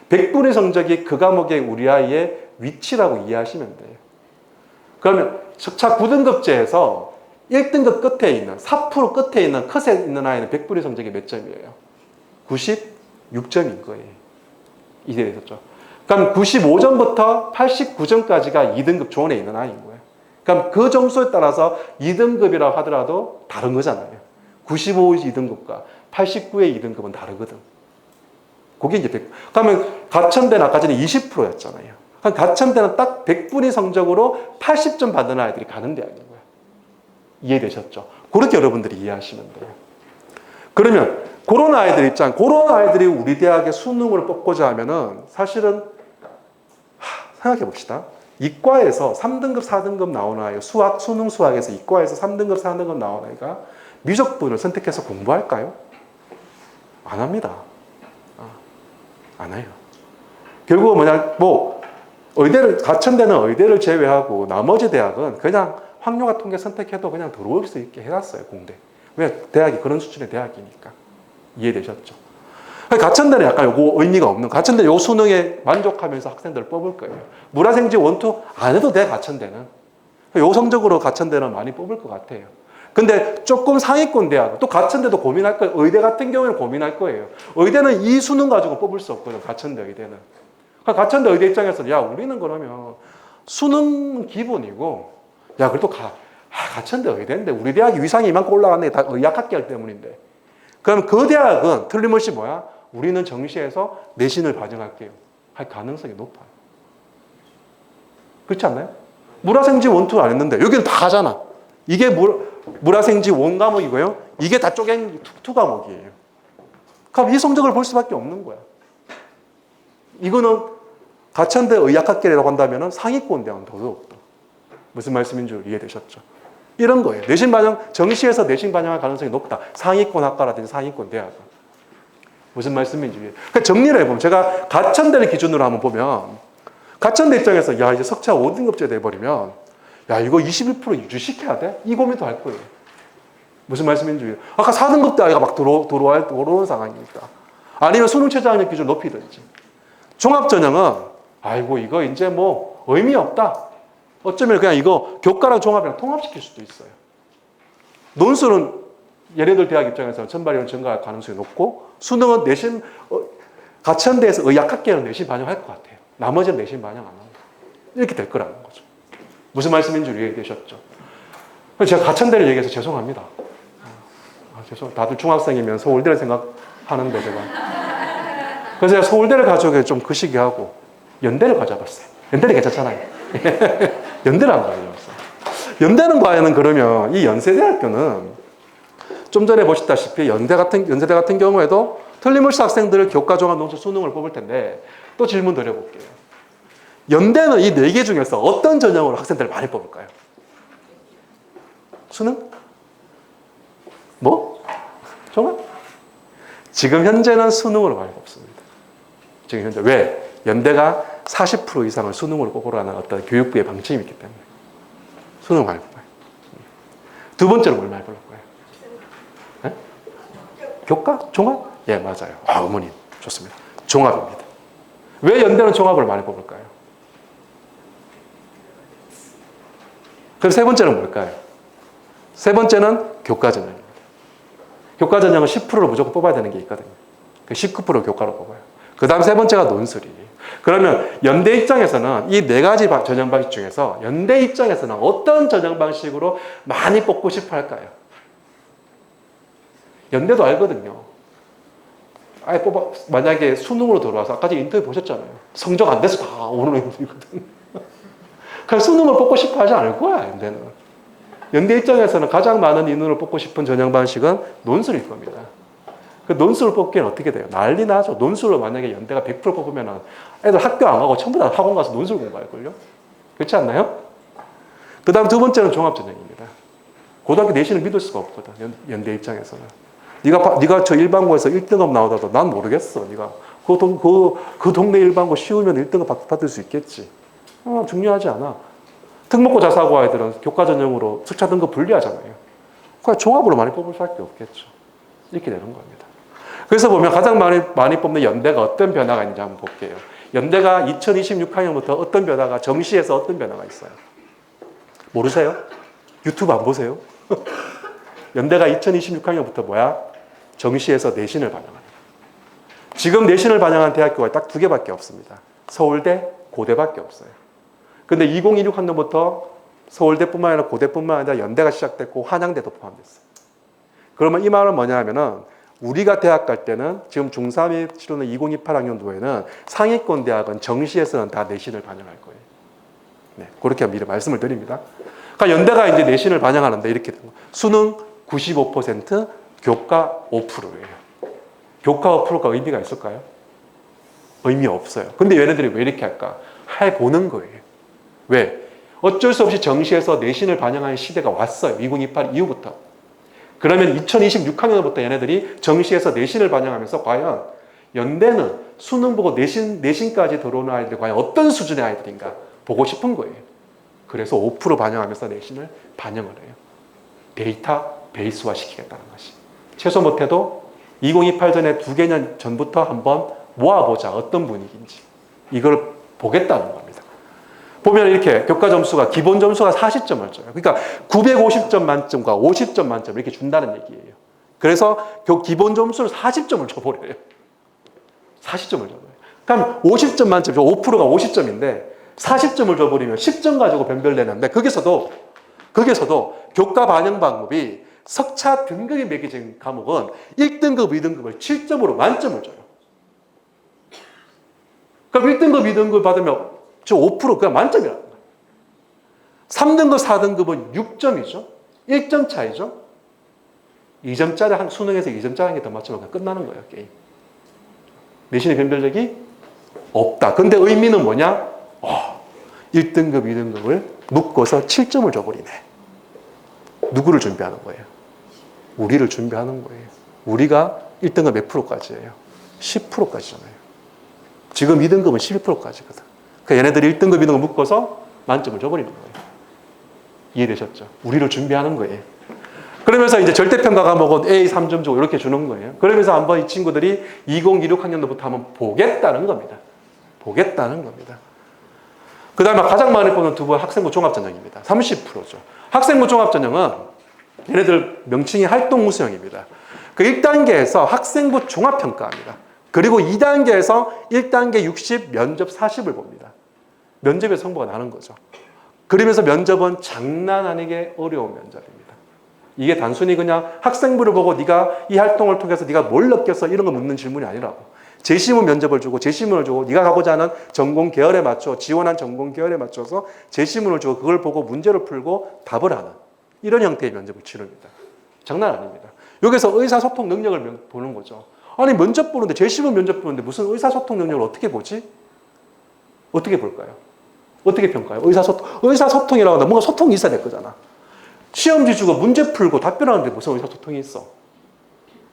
100분위 성적이 그 과목의 우리 아이의 위치라고 이해하시면 돼요. 그러면 차 9등급제에서 1등급 끝에 있는 4% 끝에 있는 컷에 있는 아이는 100분위 성적이 몇 점이에요? 96점인 거예요. 이제 되셨죠? 그럼 95점부터 89점까지가 2등급 존에 있는 아이인 거예요. 그럼 그 점수에 따라서 2등급이라고 하더라도 다른 거잖아요. 95의 2등급과 89의 2등급은 다르거든. 그게 이제 100. 그러면 가천대는 아까 전에 20%였잖아요. 그럼 가천대는 딱 100분위 성적으로 80점 받는 아이들이 가는 대학인 거예요. 이해되셨죠? 그렇게 여러분들이 이해하시면 돼요. 그러면 그런 아이들 그런 아이들이 우리 대학의 수능을 뽑고자 하면은 사실은 생각해 봅시다. 이과에서 3등급, 4등급 나오는 아이, 수능 수학에서 이과에서 3등급, 4등급 나오는 아이가 미적분을 선택해서 공부할까요? 안 합니다. 안 해요. 결국은 뭐냐, 가천대는 의대를 제외하고 나머지 대학은 그냥 학력과 통계 선택해도 그냥 들어올 수 있게 해놨어요, 공대. 왜? 대학이 그런 수준의 대학이니까. 이해되셨죠? 가천대는 약간 요거 의미가 없는, 가천대 요 수능에 만족하면서 학생들을 뽑을 거예요. 물화생지 원투 안 해도 돼, 가천대는. 요 성적으로 가천대는 많이 뽑을 것 같아요. 근데 조금 상위권 대학, 또 가천대도 고민할 거예요. 의대 같은 경우에는 고민할 거예요. 의대는 이 수능 가지고 뽑을 수 없거든, 가천대 의대는. 가천대 의대 입장에서는, 야, 우리는 그러면 수능 기본이고, 야, 그래도 가천대 의대인데, 우리 대학이 위상이 이만큼 올라갔네. 다 의학학계 때문인데. 그럼 그 대학은 틀림없이 뭐야? 우리는 정시에서 내신을 반영할게요. 할 가능성이 높아요. 그렇지 않나요? 물화생지 원투 안 했는데, 여기는 다 하잖아. 이게 물화생지 원 과목이고요. 이게 다 쪼갠 투 과목이에요. 그럼 이 성적을 볼 수밖에 없는 거야. 이거는 가천대 의학학계라고 한다면 상위권 대학은 더더욱더. 무슨 말씀인 줄 이해되셨죠? 이런 거예요. 내신 반영, 정시에서 내신 반영할 가능성이 높다. 상위권 학과라든지 상위권 대학은. 무슨 말씀인지 이해해요. 그러니까 정리를 해보면, 제가 가천대를 기준으로 한번 보면, 가천대 입장에서, 야, 이제 석차 5등급제 돼버리면, 야, 이거 21% 유지시켜야 돼? 이 고민도 할 거예요. 무슨 말씀인지 이해해요. 아까 4등급대 아이가 막 들어오는 상황이니까. 아니면 수능 최저학력 기준 높이든지. 종합전형은, 아이고, 이거 이제 뭐, 의미 없다. 어쩌면 그냥 이거 교과랑 종합이랑 통합시킬 수도 있어요. 논술은 얘네들 대학 입장에서는 전발위원 증가할 가능성이 높고, 수능은 내신, 가천대에서 의학학계는 내신 반영할 것 같아요. 나머지는 내신 반영 안 합니다. 이렇게 될 거라는 거죠. 무슨 말씀인지 이해되셨죠? 제가 가천대를 얘기해서 죄송합니다. 다들 중학생이면 서울대를 생각하는데 제가. 그래서 제가 서울대를 가져오기 좀 거시기하고 연대를 가져봤어요. 연대는 괜찮잖아요. 연대를 안 가져왔어요. 연대는 과연 그러면 이 연세대학교는 좀 전에 보셨다시피 연세대 같은 경우에도 틀림없이 학생들을 교과 종합 논술 수능을 뽑을 텐데 또 질문 드려볼게요. 연대는 이 4개 중에서 어떤 전형으로 학생들을 많이 뽑을까요? 수능? 뭐? 종합? 지금 현재는 수능으로 많이 뽑습니다. 지금 현재. 왜? 연대가 40% 이상을 수능으로 뽑으라는 어떤 교육부의 방침이 있기 때문에. 수능 많이 뽑아요. 두 번째로 뭘 많이 뽑을 거예요? 네? 교과? 종합? 예, 맞아요. 어머님. 좋습니다. 종합입니다. 왜 연대는 종합을 많이 뽑을까요? 그럼 세 번째는 뭘까요? 세 번째는 교과 전형입니다. 교과 전형은 10%를 무조건 뽑아야 되는 게 있거든요. 19%를 교과로 뽑아요. 그 다음 세 번째가 논술이에요. 그러면 연대 입장에서는 이 4가지 전형 방식 중에서 연대 입장에서는 어떤 전형 방식으로 많이 뽑고 싶어 할까요? 연대도 알거든요. 아예 만약에 수능으로 들어와서 아까 전에 인터뷰 보셨잖아요. 성적 안 돼서 다 오는 애들이거든. 그냥 수능을 뽑고 싶어 하지 않을 거야, 연대는. 연대 입장에서는 가장 많은 인원을 뽑고 싶은 전형 방식은 논술일 겁니다. 그 논술을 뽑기엔 어떻게 돼요? 난리 나죠. 논술로 만약에 연대가 100% 뽑으면 애들 학교 안 가고 전부 다 학원 가서 논술 공부할걸요? 그렇지 않나요? 그 다음 두 번째는 종합전형입니다. 고등학교 내신을 믿을 수가 없거든, 연대 입장에서는. 네가 저 일반고에서 1등급 나오다도 난 모르겠어. 네가 그 동네 일반고 쉬우면 1등급 받을 수 있겠지. 중요하지 않아. 특목고 자사고 아이들은 교과 전형으로 석차 등급 분리하잖아요. 그냥 종합으로 많이 뽑을 수밖에 없겠죠. 이렇게 되는 겁니다. 그래서 보면 가장 많이 뽑는 연대가 어떤 변화가 있는지 한번 볼게요. 연대가 2026학년부터 어떤 변화가, 정시에서 어떤 변화가 있어요? 모르세요? 유튜브 안 보세요? 연대가 2026학년부터 뭐야? 정시에서 내신을 반영합니다. 지금 내신을 반영한 대학교가 딱 2개밖에 없습니다. 서울대, 고대밖에 없어요. 근데 2026학년부터 서울대뿐만 아니라 고대뿐만 아니라 연대가 시작됐고 한양대도 포함됐어요. 그러면 이 말은 뭐냐 하면은 우리가 대학 갈 때는 지금 중3이 치르는 2028학년도에는 상위권 대학은 정시에서는 다 내신을 반영할 거예요. 네, 그렇게 미리 말씀을 드립니다. 그러니까 연대가 이제 내신을 반영하는데 이렇게 되는 거예요. 수능 95%, 교과 5%예요. 교과 5%가 의미가 있을까요? 의미 없어요. 근데 얘네들이 왜 이렇게 할까? 해보는 거예요. 왜? 어쩔 수 없이 정시에서 내신을 반영하는 시대가 왔어요. 2028 이후부터. 그러면 2026학년부터 얘네들이 정시에서 내신을 반영하면서 과연 연대는 수능 보고 내신까지 들어오는 아이들이 과연 어떤 수준의 아이들인가 보고 싶은 거예요. 그래서 5% 반영하면서 내신을 반영을 해요. 데이터 베이스화 시키겠다는 것이. 최소 못해도 2028 전에 2개년 전부터 한번 모아보자. 어떤 분위기인지. 이걸 보겠다는 겁니다. 보면 이렇게 교과 점수가 기본 점수가 40점을 줘요. 그러니까 950점 만점과 50점 만점 이렇게 준다는 얘기예요. 그래서 기본 점수를 40점을 줘버려요. 40점을 줘버려요. 그럼 50점 만점, 5%가 50점인데 40점을 줘버리면 10점 가지고 변별되는데 거기서도 교과 반영 방법이 석차 등급이 매겨진 과목은 1등급, 2등급을 7점으로 만점을 줘요. 그럼 1등급, 2등급 받으면 저 5% 그냥 만점이라는 거예요. 3등급, 4등급은 6점이죠. 1점 차이죠. 2점짜리 수능에서 2점짜리 한 개 더 맞추면 그냥 끝나는 거예요, 게임. 내신의 변별력이 없다. 근데 의미는 뭐냐? 1등급, 2등급을 묶어서 7점을 줘버리네. 누구를 준비하는 거예요? 우리를 준비하는 거예요. 우리가 1등급 몇 프로까지예요? 10%까지잖아요. 지금 2등급은 11%까지거든. 그러니까 얘네들이 1등급, 2등급 묶어서 만점을 줘버리는 거예요. 이해되셨죠? 우리를 준비하는 거예요. 그러면서 이제 절대평가 과목은 A 3점 주고 이렇게 주는 거예요. 그러면서 한번 이 친구들이 2026 학년도부터 한번 보겠다는 겁니다. 보겠다는 겁니다. 그 다음에 가장 많이 보는 두 번 학생부 종합전형입니다. 30%죠. 학생부 종합전형은 얘네들 명칭이 활동무수형입니다. 그 1단계에서 학생부 종합평가합니다. 그리고 2단계에서 1단계 60, 면접 40을 봅니다. 면접에 성부가 나는 거죠. 그러면서 면접은 장난 아니게 어려운 면접입니다. 이게 단순히 그냥 학생부를 보고 네가 이 활동을 통해서 네가 뭘 느꼈어 이런 거 묻는 질문이 아니라고. 재시문 면접을 주고 재시문을 주고 네가 가고자 하는 전공 계열에 맞춰 지원한 전공 계열에 맞춰서 재시문을 주고 그걸 보고 문제를 풀고 답을 하는 이런 형태의 면접을 치릅니다. 장난 아닙니다. 여기서 의사소통 능력을 보는 거죠. 아니 면접 보는데 재시문 면접 보는데 무슨 의사소통 능력을 어떻게 보지? 어떻게 볼까요? 어떻게 평가해요? 의사소통이라고 하면 뭔가 소통이 있어야 될 거잖아. 시험지 주고 문제 풀고 답변하는데 무슨 의사소통이 있어?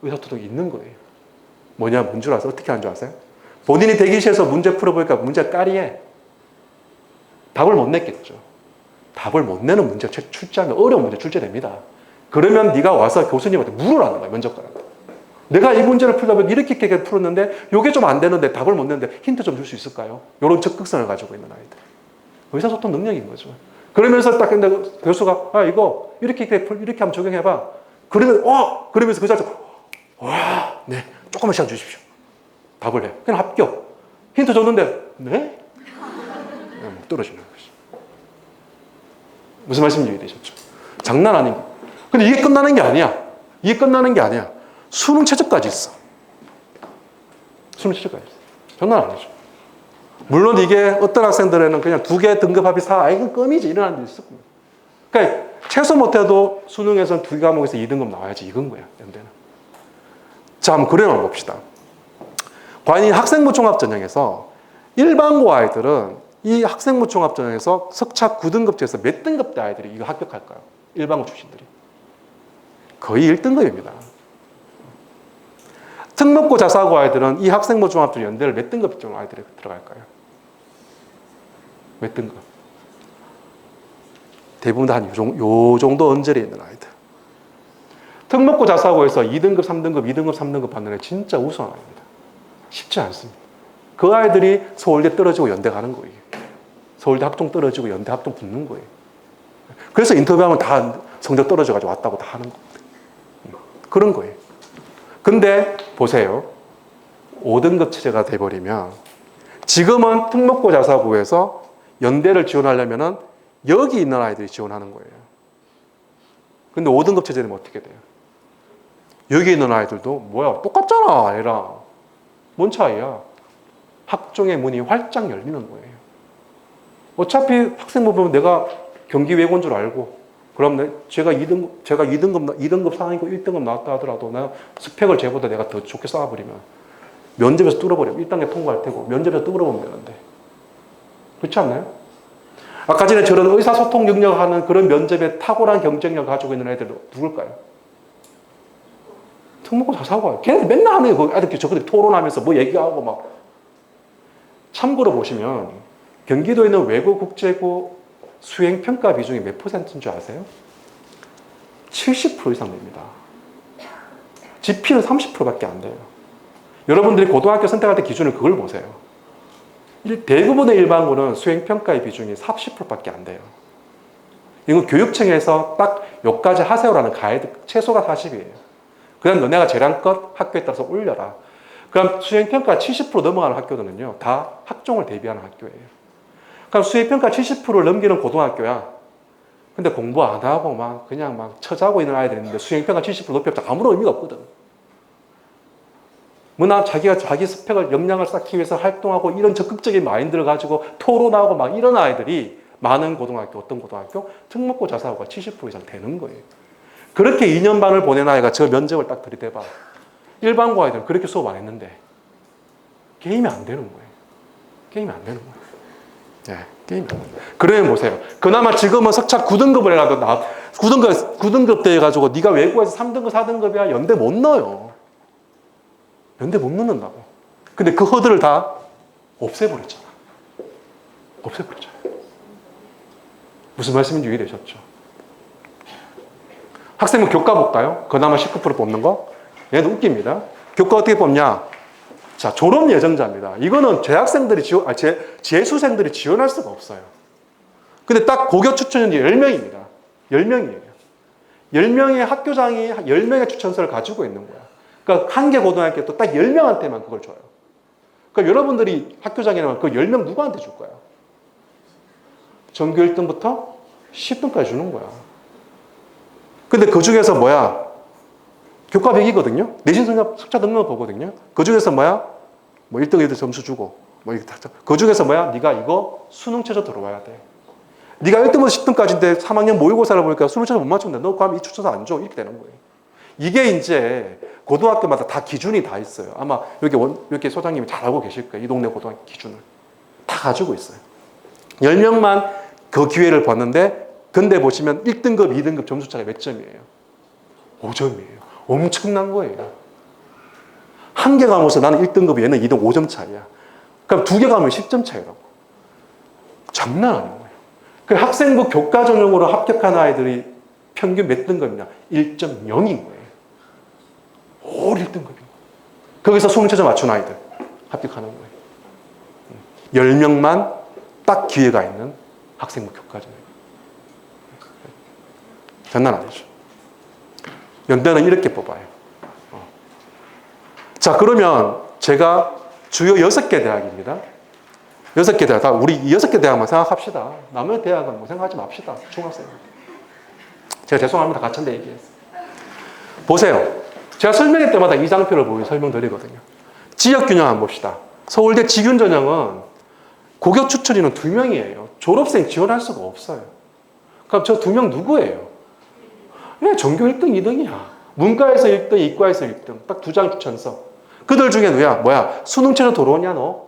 의사소통이 있는 거예요. 뭐냐, 뭔 줄 아세요? 어떻게 하는 줄 아세요? 본인이 대기실에서 문제 풀어보니까 문제 까리해. 답을 못 냈겠죠. 답을 못 내는 문제 출제하면 어려운 문제 출제됩니다. 그러면 네가 와서 교수님한테 물으라는 거야, 면접관한테. 내가 이 문제를 풀다 보니 이렇게 풀었는데 이게 좀 안 되는데 답을 못 내는데 힌트 좀 줄 수 있을까요? 이런 적극성을 가지고 있는 아이들. 의사소통 능력인 거죠. 그러면서 딱 근데 교수가 이거 이렇게 한번 적용해봐. 그러면서 그 자리에서 네, 조금만 시간 주십시오. 답을 해. 그냥 합격. 힌트 줬는데 네? 떨어지는 거지. 무슨 말씀인지 이해되셨죠? 장난 아닌 거. 근데 이게 끝나는 게 아니야. 이게 끝나는 게 아니야. 수능 최저까지 있어. 수능 최저까지 있어. 장난 아니죠. 물론 이게 어떤 학생들에는 그냥 2개 등급합이 4, 이건 껌이지 이런 애들이 있을 겁니다. 그러니까 최소 못해도 수능에서는 2개 과목에서 2등급 나와야지 이건 거야, 연대는. 자, 한번 그려놔 봅시다. 과연 이 학생부 종합전형에서 일반고 아이들은 이 학생부 종합전형에서 석차 9등급 중에서 몇 등급대 아이들이 이거 합격할까요? 일반고 출신들이. 거의 1등급입니다. 특목고 자사고 아이들은 이 학생부 종합전형 연대를 몇 등급 정도 아이들이 들어갈까요? 몇 등급? 대부분 다 한 요 정도 언저리에 있는 아이들. 특목고 자사고에서 2등급, 3등급, 2등급, 3등급 받는 애 진짜 우수한 아이입니다. 쉽지 않습니다. 그 아이들이 서울대 떨어지고 연대 가는 거예요. 서울대 학종 떨어지고 연대 학종 붙는 거예요. 그래서 인터뷰하면 다 성적 떨어져가지고 왔다고 다 하는 겁니다. 그런 거예요. 근데 보세요. 5등급 체제가 돼버리면 지금은 특목고 자사고에서 연대를 지원하려면 여기 있는 아이들이 지원하는 거예요. 근데 5등급 체제 되면 어떻게 돼요? 여기 있는 아이들도 뭐야 똑같잖아 얘랑. 뭔 차이야? 학종의 문이 활짝 열리는 거예요. 어차피 학생부 보면 내가 경기 외고인 줄 알고 그럼 제가 2등급 상이고 1등급 나왔다 하더라도 나 스펙을 쟤보다 내가 더 좋게 쌓아버리면 면접에서 뚫어버리면 1단계 통과할 테고 면접에서 뚫어보면 되는데 그렇지 않나요? 아까 전에 저런 의사소통 능력하는 그런 면접에 탁월한 경쟁력을 가지고 있는 애들 누굴까요? 특목고 자사고요. 걔네들 맨날 하는 거 애들 저들이 토론하면서 뭐 얘기하고 막. 참고로 보시면 경기도에 있는 외고 국제고 수행평가 비중이 몇 %인 줄 아세요? 70% 이상 됩니다. GP는 30%밖에 안 돼요. 여러분들이 고등학교 선택할 때 기준을 그걸 보세요. 대부분의 일반고는 수행평가의 비중이 40%밖에 안 돼요. 이건 교육청에서 딱 여기까지 하세요라는 가이드, 최소가 40이에요. 그다음 너네가 재량껏 학교에 따라서 올려라. 그럼 수행평가 70% 넘어가는 학교들은요, 다 학종을 대비하는 학교예요. 그럼 수행평가 70%를 넘기는 고등학교야. 근데 공부 안 하고 막 그냥 막 처자고 있는 아이들이 있는데 수행평가 70% 높였자 아무런 의미가 없거든. 뭐나 자기가 자기 스펙을, 역량을 쌓기 위해서 활동하고 이런 적극적인 마인드를 가지고 토론하고 막 이런 아이들이 많은 고등학교, 어떤 고등학교? 특목고 자사고가 70% 이상 되는 거예요. 그렇게 2년 반을 보낸 아이가 저 면접을 딱 들이대봐. 일반고 아이들은 그렇게 수업 안 했는데 게임이 안 되는 거예요. 게임이 안 되는 거예요. 네, 게임이 안 되는 거예요. 그러면 보세요. 그나마 지금은 석차 9등급을 해라도 9등급 돼 가지고 네가 외고에서 3등급, 4등급이야 연대 못 넣어요. 연대 못 넣는다고. 근데 그 허들을 다 없애버렸잖아. 없애버렸잖아. 무슨 말씀인지 이해되셨죠? 학생부 교과 볼까요? 그나마 19% 뽑는 거? 얘는 웃깁니다. 교과 어떻게 뽑냐? 자, 졸업 예정자입니다. 이거는 재학생들이 재수생들이 지원할 수가 없어요. 근데 딱 고교 추천이 10명입니다. 10명이에요. 10명의 학교장이 10명의 추천서를 가지고 있는 거야. 그러니까 한 개 고등학교 또 딱 10명한테만 그걸 줘요. 그러니까 여러분들이 학교장이라면 그 10명 누구한테 줄 거야? 전교 1등부터 10등까지 주는 거야. 근데 그 중에서 뭐야? 교과 100이거든요? 내신 성적 석차 등급을 보거든요? 그 중에서 뭐야? 뭐 1등, 2등 점수 주고, 뭐 이렇게 그 중에서 뭐야? 네가 이거 수능 최저 들어와야 돼. 네가 1등부터 10등까지인데 3학년 모의고사를 보니까 수능 최저 못 맞췄는데 너 그럼 이 추천서 안 줘. 이렇게 되는 거예요. 이게 이제 고등학교마다 다 기준이 다 있어요. 아마 여기 소장님이 잘 알고 계실 거예요. 이 동네 고등학교 기준을. 다 가지고 있어요. 10명만 그 기회를 봤는데, 근데 보시면 1등급, 2등급 점수 차가 몇 점이에요? 5점이에요. 엄청난 거예요. 한 개 가면서 나는 1등급, 얘는 2등 5점 차이야. 그럼 두 개 가면 10점 차이라고. 장난 아닌 거예요. 그 학생부 교과 전형으로 합격한 아이들이 평균 몇 등급이냐? 1.0인 거예요. 올 1등급인 거예요. 거기서 수능 최저 맞춘 아이들 합격하는 거예요. 10명만 딱 기회가 있는 학생부 교과 전형. 장난 아니죠. 연대는 이렇게 뽑아요. 자, 그러면 제가 주요 6개 대학입니다. 6개 대학, 다 우리 6개 대학만 생각합시다. 남의 대학은 뭐 생각하지 맙시다. 중학생. 제가 죄송합니다. 가천대 얘기했어요. 보세요. 제가 설명회 때마다 이 장표를 보고 설명드리거든요. 지역균형 한번 봅시다. 서울대 직윤전형은 고교 추천인은 2명이에요. 졸업생 지원할 수가 없어요. 그럼 저 2명 누구예요? 네, 전교 1등, 2등이야. 문과에서 1등, 이과에서 1등. 딱 2장 추천서. 그들 중에 누구야? 뭐야? 수능 최저 들어오냐, 너?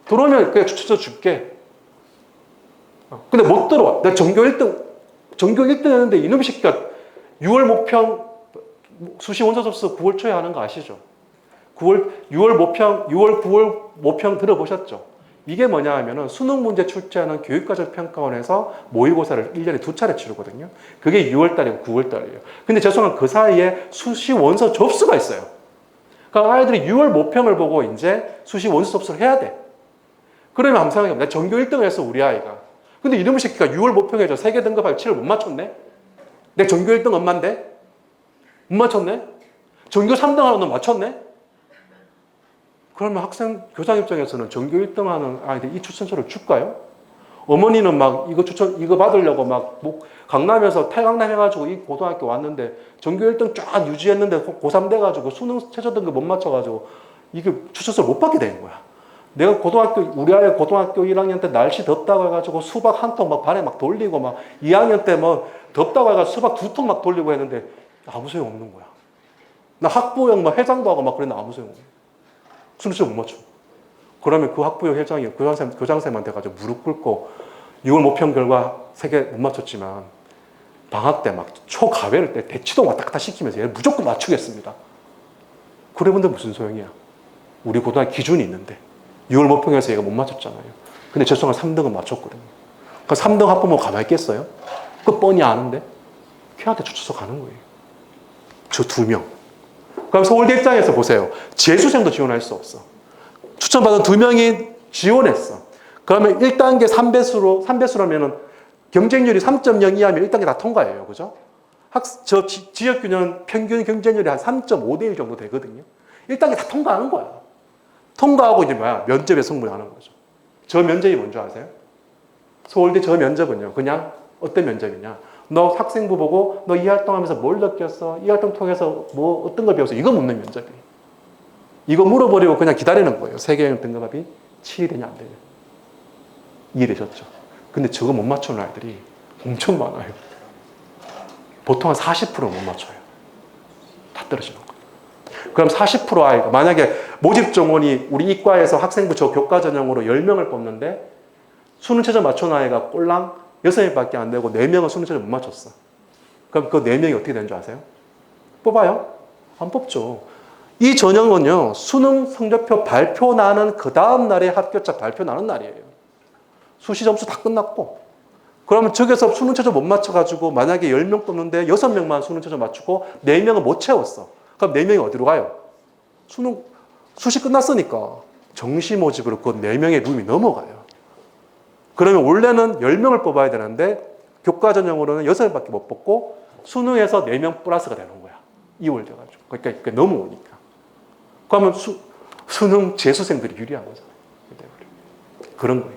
들어오면 그냥 추천서 줄게. 근데 못 들어와. 내가 전교 1등 했는데 이놈의 새끼가 6월 모평, 수시 원서 접수 9월 초에 하는 거 아시죠? 6월, 9월 모평 들어보셨죠? 이게 뭐냐 하면은 수능 문제 출제하는 교육과정 평가원에서 모의고사를 1년에 2차례 치르거든요. 그게 6월달이고 9월달이에요. 근데 죄송한 그 사이에 수시 원서 접수가 있어요. 그러니까 아이들이 6월 모평을 보고 이제 수시 원서 접수를 해야 돼. 그러면 한번 생각해보면 내가 전교 1등을 했어, 우리 아이가. 근데 이놈의 새끼가 6월 모평에서 세계 등급할 7을 못 맞췄네? 내 전교 1등 엄마인데? 못 맞췄네? 전교 3등 하는 너 맞췄네? 그러면 교장 입장에서는 전교 1등 하는 아이들 이 추천서를 줄까요? 어머니는 막 이거 받으려고 막 강남에서 탈강남 해가지고 이 고등학교 왔는데 전교 1등 쫙 유지했는데 고3 돼가지고 수능 최저 등급 못 맞춰가지고 이게 추천서를 못 받게 된 거야. 내가 우리 아이 고등학교 1학년 때 날씨 덥다고 해가지고 수박 한 통 막 반에 막 돌리고 막 2학년 때 뭐 덥다고 해가지고 수박 2통 막 돌리고 했는데 아무 소용 없는 거야. 나 학부형 막 회장도 하고 막 그랬는데 아무 소용 없는 거야. 수능 최저 못 맞춰. 그러면 그 학부형 회장이 교장선생님한테 가지고 무릎 꿇고 6월 모평 결과 3개 못 맞췄지만 방학 때 막 초가외를 때 대치동 왔다 갔다 시키면서 얘를 무조건 맞추겠습니다. 그래 본데 무슨 소용이야. 우리 고등학교 기준이 있는데 6월 모평에서 얘가 못 맞췄잖아요. 근데 죄송한 3등은 맞췄거든요. 그 3등 학부모 가만히 있겠어요? 그 뻔히 아는데 걔한테 추천서 가는 거예요. 저 2명. 그럼 서울대 입장에서 보세요. 재수생도 지원할 수 없어. 추천받은 2명이 지원했어. 그러면 1단계 3배수라면은 경쟁률이 3.0 이하면 1단계 다 통과해요. 그죠? 지역균은 평균 경쟁률이 한 3.5대 1 정도 되거든요. 1단계 다 통과하는 거야. 통과하고 이제 뭐야? 면접에 승부하는 거죠. 저 면접이 뭔지 아세요? 서울대 저 면접은요. 그냥 어떤 면접이냐? 너 학생부 보고 너 이 활동하면서 뭘 느꼈어? 이 활동 통해서 뭐 어떤 걸 배웠어? 이거 묻는 면접이에요. 이거 물어버리고 그냥 기다리는 거예요. 세계여행 등급합이 7이 되냐 안 되냐. 이해되셨죠? 근데 저거 못 맞추는 아이들이 엄청 많아요. 보통 한 40%못 맞춰요. 다 떨어지는 거예요. 그럼 40% 아이가 만약에 모집 정원이 우리 이과에서 학생부 저 교과 전형으로 10명을 뽑는데 수능 최저 맞춘 아이가 꼴랑 6명밖에 안 되고 4명은 수능 최저 못 맞췄어. 그럼 그 4명이 어떻게 되는 줄 아세요? 뽑아요? 안 뽑죠. 이 전형은요, 수능 성적표 발표 나는 그 다음 날에 합격자 발표 나는 날이에요. 수시 점수 다 끝났고, 그러면 저기서 수능 최저 못 맞춰가지고 만약에 10명 뽑는데 6명만 수능 최저 맞추고 4명은 못 채웠어. 그럼 4명이 어디로 가요? 수시 끝났으니까 정시 모집으로 그 4명의 룸이 넘어가요. 그러면 원래는 10명을 뽑아야 되는데 교과 전형으로는 6명밖에 못 뽑고 수능에서 4명 플러스가 되는 거야. 2월 돼가지고. 그러니까 넘어오니까. 그러면 수능 재수생들이 유리한 거잖아요. 그런 거예요.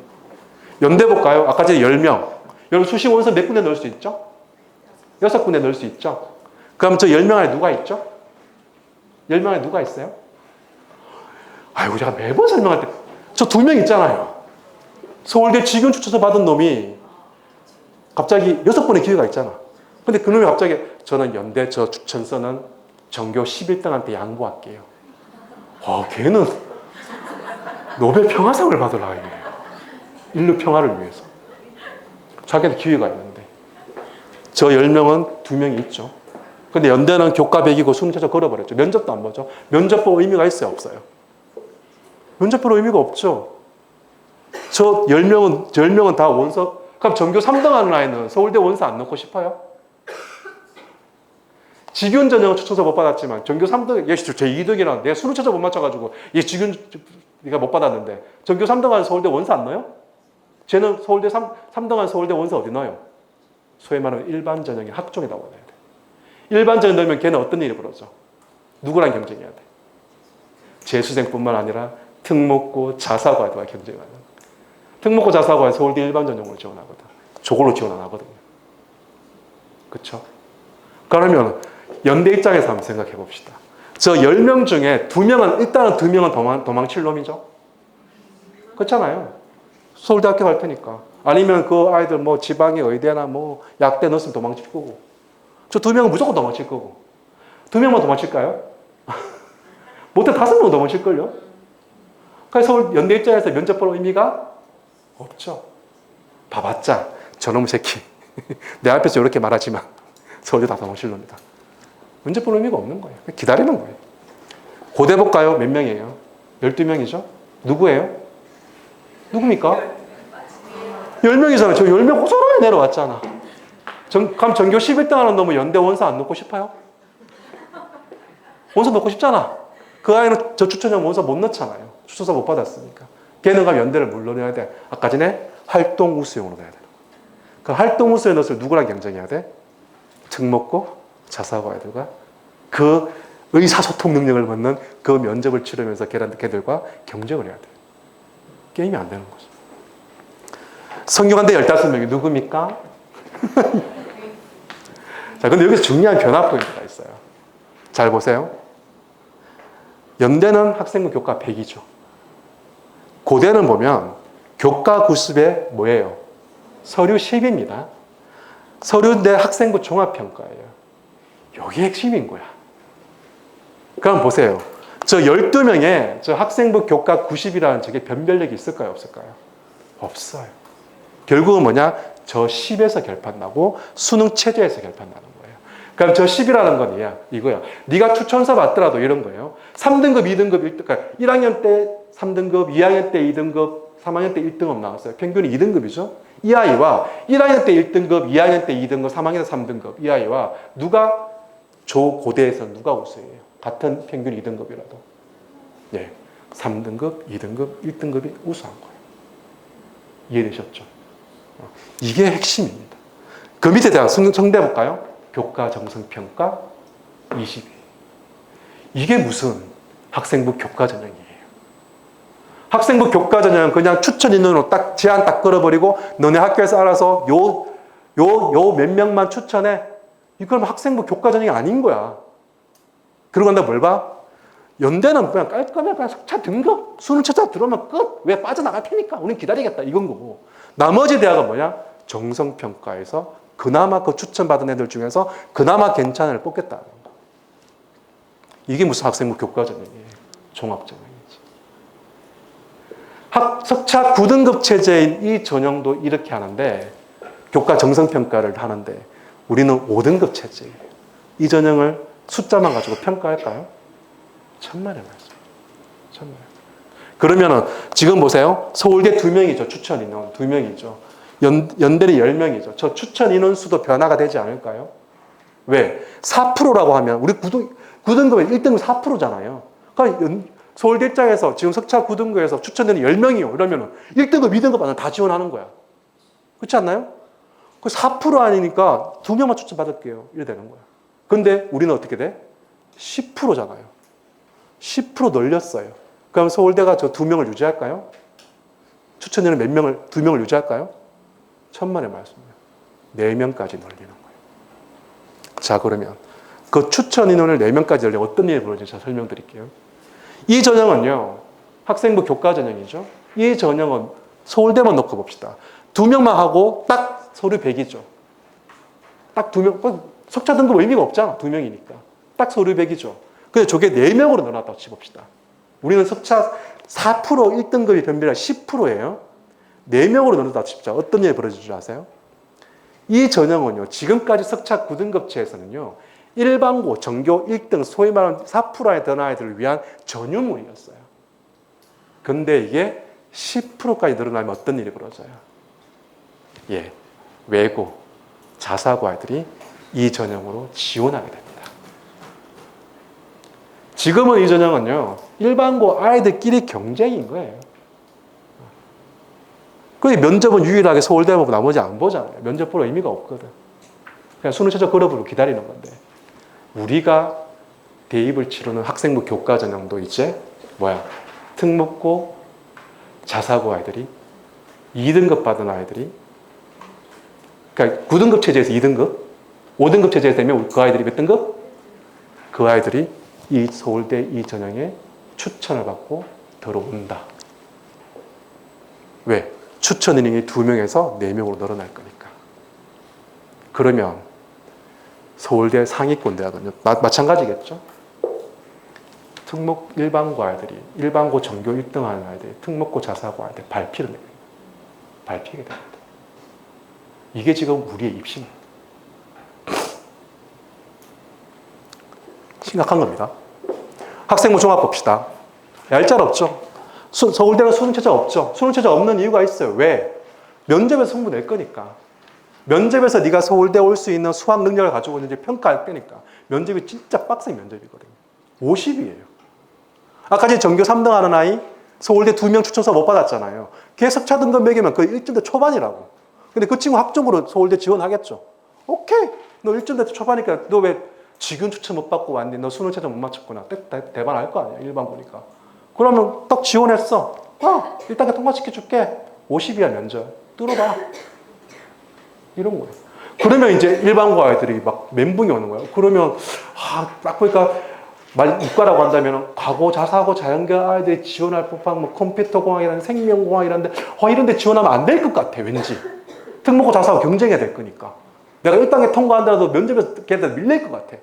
연대 볼까요? 아까 전에 10명. 여러분 수시 원서 몇 군데 넣을 수 있죠? 6군데 넣을 수 있죠? 그럼 저 10명 안에 누가 있죠? 10명 안에 누가 있어요? 아이고, 제가 매번 설명할 때 저 2명 있잖아요. 서울대 직원 추천서 받은 놈이 갑자기 6번의 기회가 있잖아. 근데 그 놈이 갑자기 저는 연대 저 추천서는 전교 11등한테 양보할게요. 걔는 노벨 평화상을 받을 아이예요. 인류 평화를 위해서. 자기한테 기회가 있는데. 저 10명은 2명이 있죠. 근데 연대는 교과 100이고 수능 최저 걸어버렸죠. 면접도 안 보죠. 면접 볼 의미가 있어요? 없어요? 면접 볼 의미가 없죠. 저 10명은 다 원서, 그럼 전교 3등 하는 아이는 서울대 원서 안 넣고 싶어요? 직윤 전형은 추천서 못 받았지만 전교 3등, 얘 제 2등이랑 내가 수능 최저 못 맞춰가지고 얘 직윤 네가 못 받았는데 전교 3등 하는 서울대 원서 안 넣어요? 쟤는 서울대 3등 하는 서울대 원서 어디 넣어요? 소위 말하는 일반 전형의 학종에다 넣어야 돼. 일반 전형 넣으면 걔는 어떤 일이 벌어져? 누구랑 경쟁해야 돼? 재수생뿐만 아니라 특목고, 자사고와도 경쟁하는. 특목고, 자사고에 서울대 일반 전형으로 지원하거든. 저걸로 지원 안 하거든요. 그렇죠? 그러면 연대 입장에서 한번 생각해 봅시다. 저 10명 중에 2명은, 일단은 2명은 도망칠 놈이죠? 그렇잖아요. 서울대학교 갈 테니까. 아니면 그 아이들 뭐 지방의 의대나 뭐 약대 넣었으면 도망칠 거고. 저 2명은 무조건 도망칠 거고. 2명만 도망칠까요? 못해 5명 도망칠걸요? 그래서 서울 연대 입장에서 면접 볼 의미가 없죠. 봐봤자 저놈 새끼. 내 앞에서 이렇게 말하지만 서울대 다 도망칠 놈이다. 면접 볼 의미가 없는 거예요. 기다리는 거예요. 고대 볼까요? 몇 명이에요? 12명이죠? 누구예요? 누굽니까? 10명이잖아요. 저 10명 호소로에 내려왔잖아. 그럼 전교 11등 하는 놈은 연대 원서 안 넣고 싶어요? 원서 넣고 싶잖아. 그 아이는 저 추천형 원서 못 넣잖아요. 추천서 못 받았으니까. 걔는 가면 연대를 물러내야 돼. 아까 전에 활동 우수형으로 가야 돼. 그 활동 우수에 넣었을 때 누구랑 경쟁해야 돼? 특목고, 자사고 아이들과 그 의사소통 능력을 갖는 그 면접을 치르면서 걔들과 경쟁을 해야 돼. 게임이 안 되는 거죠. 성균관대 15명이 누굽니까? 자, 근데 여기서 중요한 변화 포인트가 있어요. 잘 보세요. 연대는 학생부 교과 100이죠. 고대는 보면 교과 90에 뭐예요? 서류 10입니다. 서류인데 학생부 종합평가예요. 여기 핵심인 거야. 그럼 보세요. 저 12명의 저 학생부 교과 90이라는 저게 변별력이 있을까요? 없을까요? 없어요. 결국은 뭐냐? 저 10에서 결판 나고 수능 최저에서 결판 나는 거예요. 그럼 저 10이라는 건 이거야. 네가 추천서 받더라도 이런 거예요. 3등급, 2등급, 1등급. 그러니까 1학년 때 3등급, 2학년 때 2등급, 3학년 때 1등급 나왔어요. 평균이 2등급이죠. 이 아이와 1학년 때 1등급, 2학년 때 2등급, 3학년 때 3등급. 이 아이와 누가 고대에서 누가 우수해요? 같은 평균 2등급이라도. 예. 3등급, 2등급, 1등급이 우수한 거예요. 이해되셨죠? 이게 핵심입니다. 그 밑에 대한 성대 볼까요? 교과 정성평가 22. 이게 무슨 학생부 교과 전형이에요. 학생부 교과 전형은 그냥 추천 인원으로 딱 제한 딱 걸어버리고 너네 학교에서 알아서 요 몇 명만 추천해. 이건 학생부 교과 전형이 아닌 거야. 그러고 난다 뭘 봐? 연대는 그냥 깔끔해. 그냥 석차 등급. 수능 최저 들어오면 끝. 왜 빠져나갈 테니까. 우린 기다리겠다. 이건 거고. 나머지 대학은 뭐냐? 정성평가에서 그나마 그 추천받은 애들 중에서 그나마 괜찮은 애를 뽑겠다. 이게 무슨 학생부 교과 전형이에요. 종합 전형이지. 석차 9등급 체제인 이 전형도 이렇게 하는데 교과 정성평가를 하는데 우리는 5등급 체제예요. 이 전형을 숫자만 가지고 평가할까요? 천만의 말씀. 천만의. 그러면은 지금 보세요. 서울대 2명이죠. 추천 인원 2명이죠. 연대는 10명이죠. 저 추천 인원 수도 변화가 되지 않을까요? 왜? 4%라고 하면 우리 9등급에 1등급 4%잖아요. 그러니까 서울대 입장에서 지금 석차 9등급에서 추천되는 10명이요. 이러면 1등급, 2등급 안에 다 지원하는 거야. 그렇지 않나요? 그 4% 아니니까 2명만 추천받을게요. 이래 되는 거야. 근데 우리는 어떻게 돼? 10%잖아요. 10% 늘렸어요. 그럼 서울대가 저 2명을 유지할까요? 추천되는 몇 명을, 2명을 유지할까요? 천만의 말씀이에요. 4명까지 늘리는 거예요. 자, 그러면 그 추천 인원을 4명까지 늘리면 어떤 일이 벌어지는지 제가 설명드릴게요. 이 전형은요, 학생부 교과 전형이죠. 이 전형은 서울대만 놓고 봅시다. 2명만 하고 딱 서류 100이죠. 딱 2명, 석차 등급 의미가 없잖아. 2명이니까. 딱 서류 100이죠. 근데 저게 4명으로 늘어났다고 치봅시다. 우리는 석차 4% 1등급이 변비라 10%예요. 4명으로 늘어났다고 칩시다. 어떤 일이 벌어질 줄 아세요? 이 전형은요, 지금까지 석차 9등급체에서는요, 일반고, 전교 1등, 소위 말하는 4% 안에 드는 아이들을 위한 전유물이었어요. 근데 이게 10%까지 늘어나면 어떤 일이 벌어져요? 예, 외고, 자사고 아이들이 이 전형으로 지원하게 됩니다. 지금은 이 전형은요, 일반고 아이들끼리 경쟁인 거예요. 그 면접은 유일하게 서울대 보고 나머지 안 보잖아요. 면접 볼 의미가 없거든. 그냥 수능 최저 걸어보고 기다리는 건데. 우리가 대입을 치르는 학생부 교과 전형도 이제 뭐야? 특목고, 자사고 아이들이 2등급 받은 아이들이 그러니까 9등급 체제에서 2등급, 5등급 체제에서 되면 그 아이들이 몇 등급? 그 아이들이 이 서울대 이 전형에 추천을 받고 들어온다. 왜? 추천 인원이 2명에서 4명으로 늘어날 거니까. 그러면 서울대 상위권 대학은요, 마찬가지겠죠? 특목 일반고 아이들이, 일반고 전교 1등 하는 아이들이, 특목고 자사고 아이들이 발피를 냅니다. 발피게 됩니다. 이게 지금 우리의 입시입니다. 심각한 겁니다. 학생부 종합 봅시다. 얄짤없죠? 서울대가 수능 최저 없죠? 수능 최저 없는 이유가 있어요. 왜? 면접에서 승부 낼 거니까. 면접에서 네가 서울대 올 수 있는 수학 능력을 가지고 있는지 평가할 때니까. 면접이 진짜 빡센 면접이거든요. 50이에요. 아까 전에 전교 3등 하는 아이 서울대 2명 추천서 못 받았잖아요. 걔 석차 등급 매기면 거의 1점대 초반이라고. 근데 그 친구 학종으로 서울대 지원하겠죠. 오케이. 너 1점대 초반이니까 너 왜 지금 추천 못 받고 왔니? 너 수능 최저 못 맞췄구나. 대반 할 거 아니야. 일반 보니까. 그러면 딱 지원했어. 일단 통과시켜줄게. 50이야 면접. 뚫어봐. 이런 거예요. 그러면 이제 일반고 아이들이 막 멘붕이 오는 거예요. 그러면 딱 보니까 이과라고 한다면 과고, 자사고, 자연계 아이들이 지원할 법한 뭐 컴퓨터공학이라는 생명공학이라는데 이런데 지원하면 안 될 것 같아. 왠지. 특목고 자사고 경쟁해야 될 거니까. 내가 1단계 통과한다라도 면접에서 걔들 밀릴 것 같아.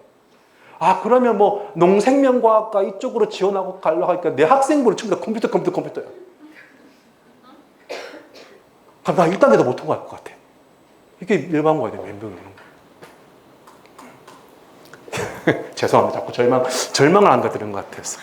그러면 뭐 농생명과학과 이쪽으로 지원하고 가려고 하니까 내 학생부는 전부 다 컴퓨터야. 그럼 나 1단계도 못 통과할 것 같아. 이게 일반고에 대한 멘붕이 오는 거예요. 죄송합니다. 자꾸 절망을 안 가드리는 것 같아서.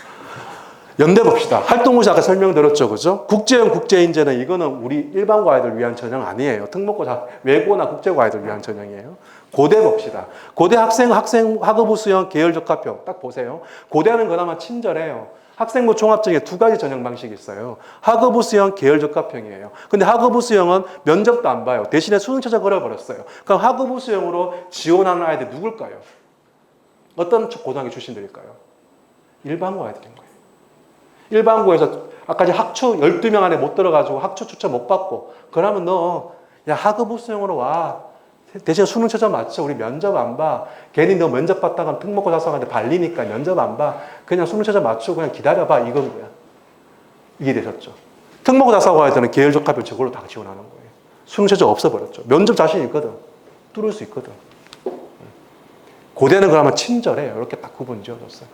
연대 봅시다. 활동고시 아까 설명드렸죠. 그죠? 국제형, 국제인재는 이거는 우리 일반고 아이들 위한 전형 아니에요. 특목고, 외고나 국제고 아이들 위한 전형이에요. 고대 봅시다. 고대 학업부 수형 계열적합형 딱 보세요. 고대는 그나마 친절해요. 학생부 종합적에 두 가지 전형 방식이 있어요. 학업부 수형 계열적합형이에요. 근데 학업부 수형은 면접도 안 봐요. 대신에 수능 최저 걸어버렸어요. 그럼 학업부 수형으로 지원하는 아이들 누굴까요? 어떤 고등학교 출신들일까요? 일반고 아이들인 거예요. 일반고에서 아까 학추 12명 안에 못 들어가지고 학추 추천 못 받고 그러면 너 야 학업부 수형으로 와. 대신 수능 최저 맞춰. 우리 면접 안 봐. 괜히 너 면접 봤다가 특목고 자사고한테 발리니까 면접 안 봐. 그냥 수능 최저 맞추고 그냥 기다려봐. 이건 거야. 이해되셨죠? 특목고 자사고한테는 계열적합을 저걸로 다 지원하는 거예요. 수능 최저 없어버렸죠. 면접 자신 있거든. 뚫을 수 있거든. 고대는 그러면 친절해요. 이렇게 딱 구분 지어줬어요.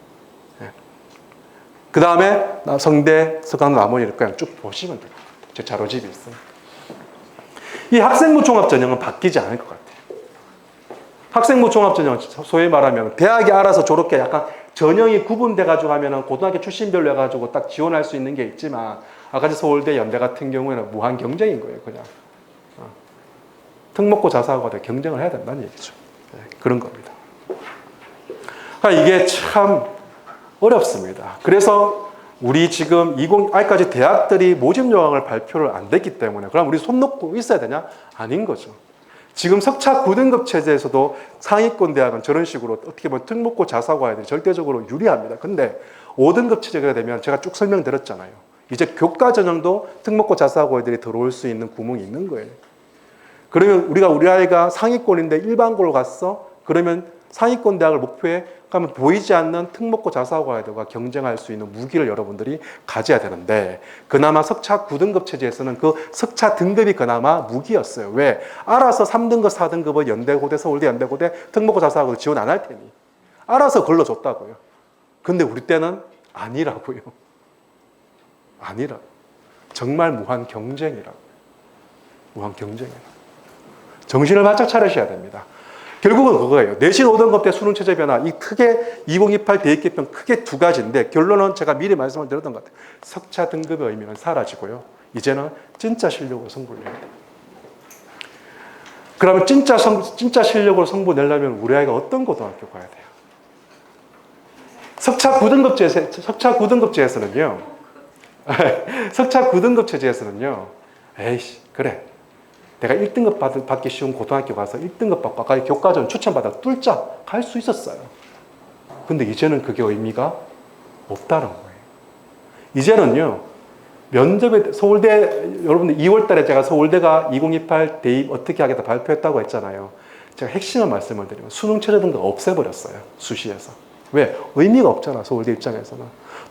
그 다음에 성대, 서강, 남원이를 그냥 쭉 보시면 돼요. 제 자료집이 있어요. 이 학생부 종합전형은 바뀌지 않을 것 같아요. 학생부 종합전형은 소위 말하면 대학이 알아서 저렇게 약간 전형이 구분돼가지고 하면은 고등학교 출신별로 해가지고 딱 지원할 수 있는 게 있지만 아까 서울대, 연대 같은 경우에는 무한 경쟁인 거예요, 그냥. 특목고 자사고가 경쟁을 해야 된다는 얘기죠. 네, 그런 겁니다. 그러니까 이게 참 어렵습니다. 그래서 우리 지금 아직까지 대학들이 모집 요강을 발표를 안 됐기 때문에 그럼 우리 손 놓고 있어야 되냐? 아닌 거죠. 지금 석차 9등급 체제에서도 상위권 대학은 저런 식으로 어떻게 보면 특목고 자사고아이들이 절대적으로 유리합니다. 근데 5등급 체제가 되면 제가 쭉 설명드렸잖아요. 이제 교과 전형도 특목고 자사고아이들이 들어올 수 있는 구멍이 있는 거예요. 그러면 우리 아이가 상위권인데 일반고를 갔어? 그러면 상위권 대학을 목표에 가면 보이지 않는 특목고 자사고아이들과 경쟁할 수 있는 무기를 여러분들이 가져야 되는데 그나마 석차 9등급 체제에서는 그 석차 등급이 그나마 무기였어요. 왜? 알아서 3등급, 4등급을 연대고대, 서울대, 연대고대, 특목고 자사고를 지원 안 할 테니 알아서 걸러줬다고요. 근데 우리 때는 아니라고요. 아니라고. 정말 무한 경쟁이라고. 무한 경쟁이라고. 정신을 바짝 차리셔야 됩니다. 결국은 그거예요. 내신 5등급 때 수능 체제 변화, 이 크게 2028 대입개편 크게 두 가지인데 결론은 제가 미리 말씀을 드렸던 것 같아요. 석차 등급의 의미는 사라지고요. 이제는 진짜 실력으로 승부를 내야 돼요. 그러면 진짜 실력으로 승부 내려면 우리 아이가 어떤 고등학교 가야 돼요? 석차 9등급 제에서는요. 석차 9등급 체제에서는요. 에이씨, 그래. 내가 1등급 받기 쉬운 고등학교 가서 1등급 받고 아까 교과전 추천받아 뚫자 갈 수 있었어요. 근데 이제는 그게 의미가 없다는 거예요. 이제는요. 면접에 서울대 여러분들 2월 달에 제가 서울대가 2028 대입 어떻게 하겠다 발표했다고 했잖아요. 제가 핵심을 말씀을 드리면 수능 최저 등급 없애버렸어요. 수시에서. 왜? 의미가 없잖아. 서울대 입장에서는.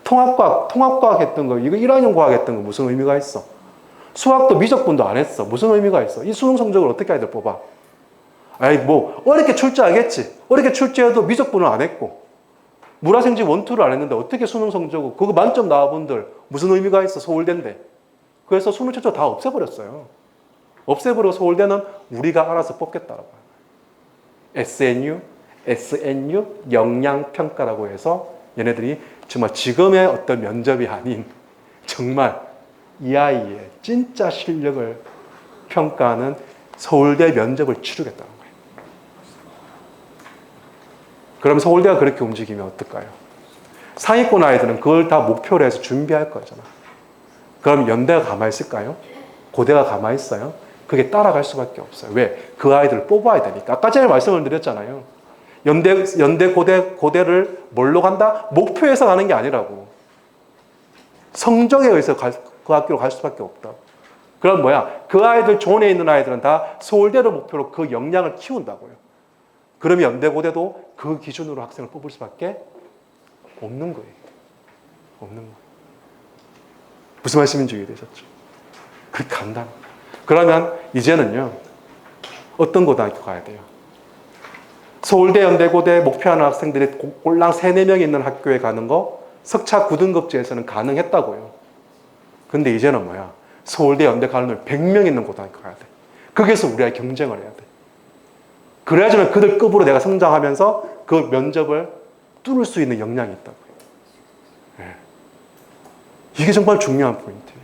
통합과학 했던 거 이거 1학년 과학 했던 거 무슨 의미가 있어? 수학도 미적분도 안 했어. 무슨 의미가 있어? 이 수능 성적을 어떻게 아이들 뽑아? 아이 뭐 어렵게 출제하겠지. 어렵게 출제해도 미적분을 안 했고 물화생지 원투를 안 했는데 어떻게 수능 성적을 그거 만점 나와본들 무슨 의미가 있어? 서울대인데. 그래서 수능 최저 다 없애버렸어요. 없애버리고 서울대는 우리가 알아서 뽑겠다라고 해요. SNU 역량평가라고 해서 얘네들이 정말 지금의 어떤 면접이 아닌 정말 이 아이의 진짜 실력을 평가하는 서울대 면접을 치르겠다는 거예요. 그럼 서울대가 그렇게 움직이면 어떨까요? 상위권 아이들은 그걸 다 목표로 해서 준비할 거잖아. 그럼 연대가 가만히 있을까요? 고대가 가만히 있어요? 그게 따라갈 수밖에 없어요. 왜? 그 아이들을 뽑아야 되니까. 아까 전에 말씀을 드렸잖아요. 연대, 고대를 뭘로 간다? 목표에서 가는 게 아니라고. 성적에 의해서 그 학교로 갈 수밖에 없다. 그럼 뭐야? 그 아이들, 존에 있는 아이들은 다 서울대를 목표로 그 역량을 키운다고요. 그러면 연대고대도 그 기준으로 학생을 뽑을 수밖에 없는 거예요. 없는 거예요. 무슨 말씀인지 이해되셨죠? 그렇게 간다는 거예요. 그러면 이제는요. 어떤 고등학교 가야 돼요? 서울대, 연대고대 목표하는 학생들이 꼴랑 3, 4명 있는 학교에 가는 거 석차 9등급제에서는 가능했다고요. 근데 이제는 뭐야? 서울대, 연대 가려면 100명 있는 고등학교 가야 돼. 거기서 우리 아이 경쟁을 해야 돼. 그래야지만 그들 급으로 내가 성장하면서 그 면접을 뚫을 수 있는 역량이 있다고요. 네. 이게 정말 중요한 포인트예요.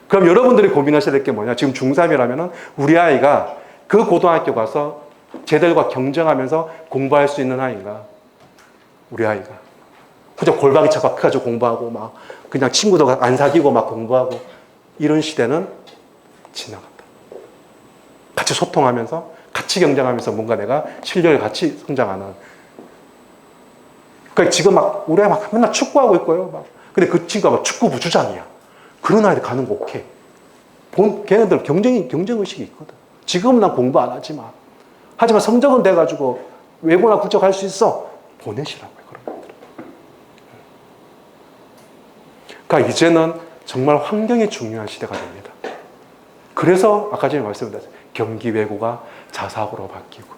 그럼 여러분들이 고민하셔야 될 게 뭐냐? 지금 중3이라면 우리 아이가 그 고등학교 가서
쟤들과 경쟁하면서 공부할 수 있는 아이인가? 우리 아이가. 그저 골방에 처박혀가지고 공부하고 막 그냥 친구도 안 사귀고 막 공부하고 이런 시대는 지나갔다. 같이 소통하면서 같이 경쟁하면서 뭔가 내가 실력을 같이 성장하는. 그러니까 지금 막 우리 아이 막 맨날 축구하고 있고요. 막. 근데 그 친구가 막 축구부 주장이야. 그런 아이들 가는 거 오케이. 걔네들 경쟁의식이 있거든. 지금은 난 공부 안 하지만. 하지만 성적은 돼가지고 외고나 국제 갈 수 있어. 보내시라고요, 그런 애들. 그러니까 이제는 정말 환경이 중요한 시대가 됩니다. 그래서 아까 전에 말씀드렸죠. 경기 외고가 자사고로 바뀌고,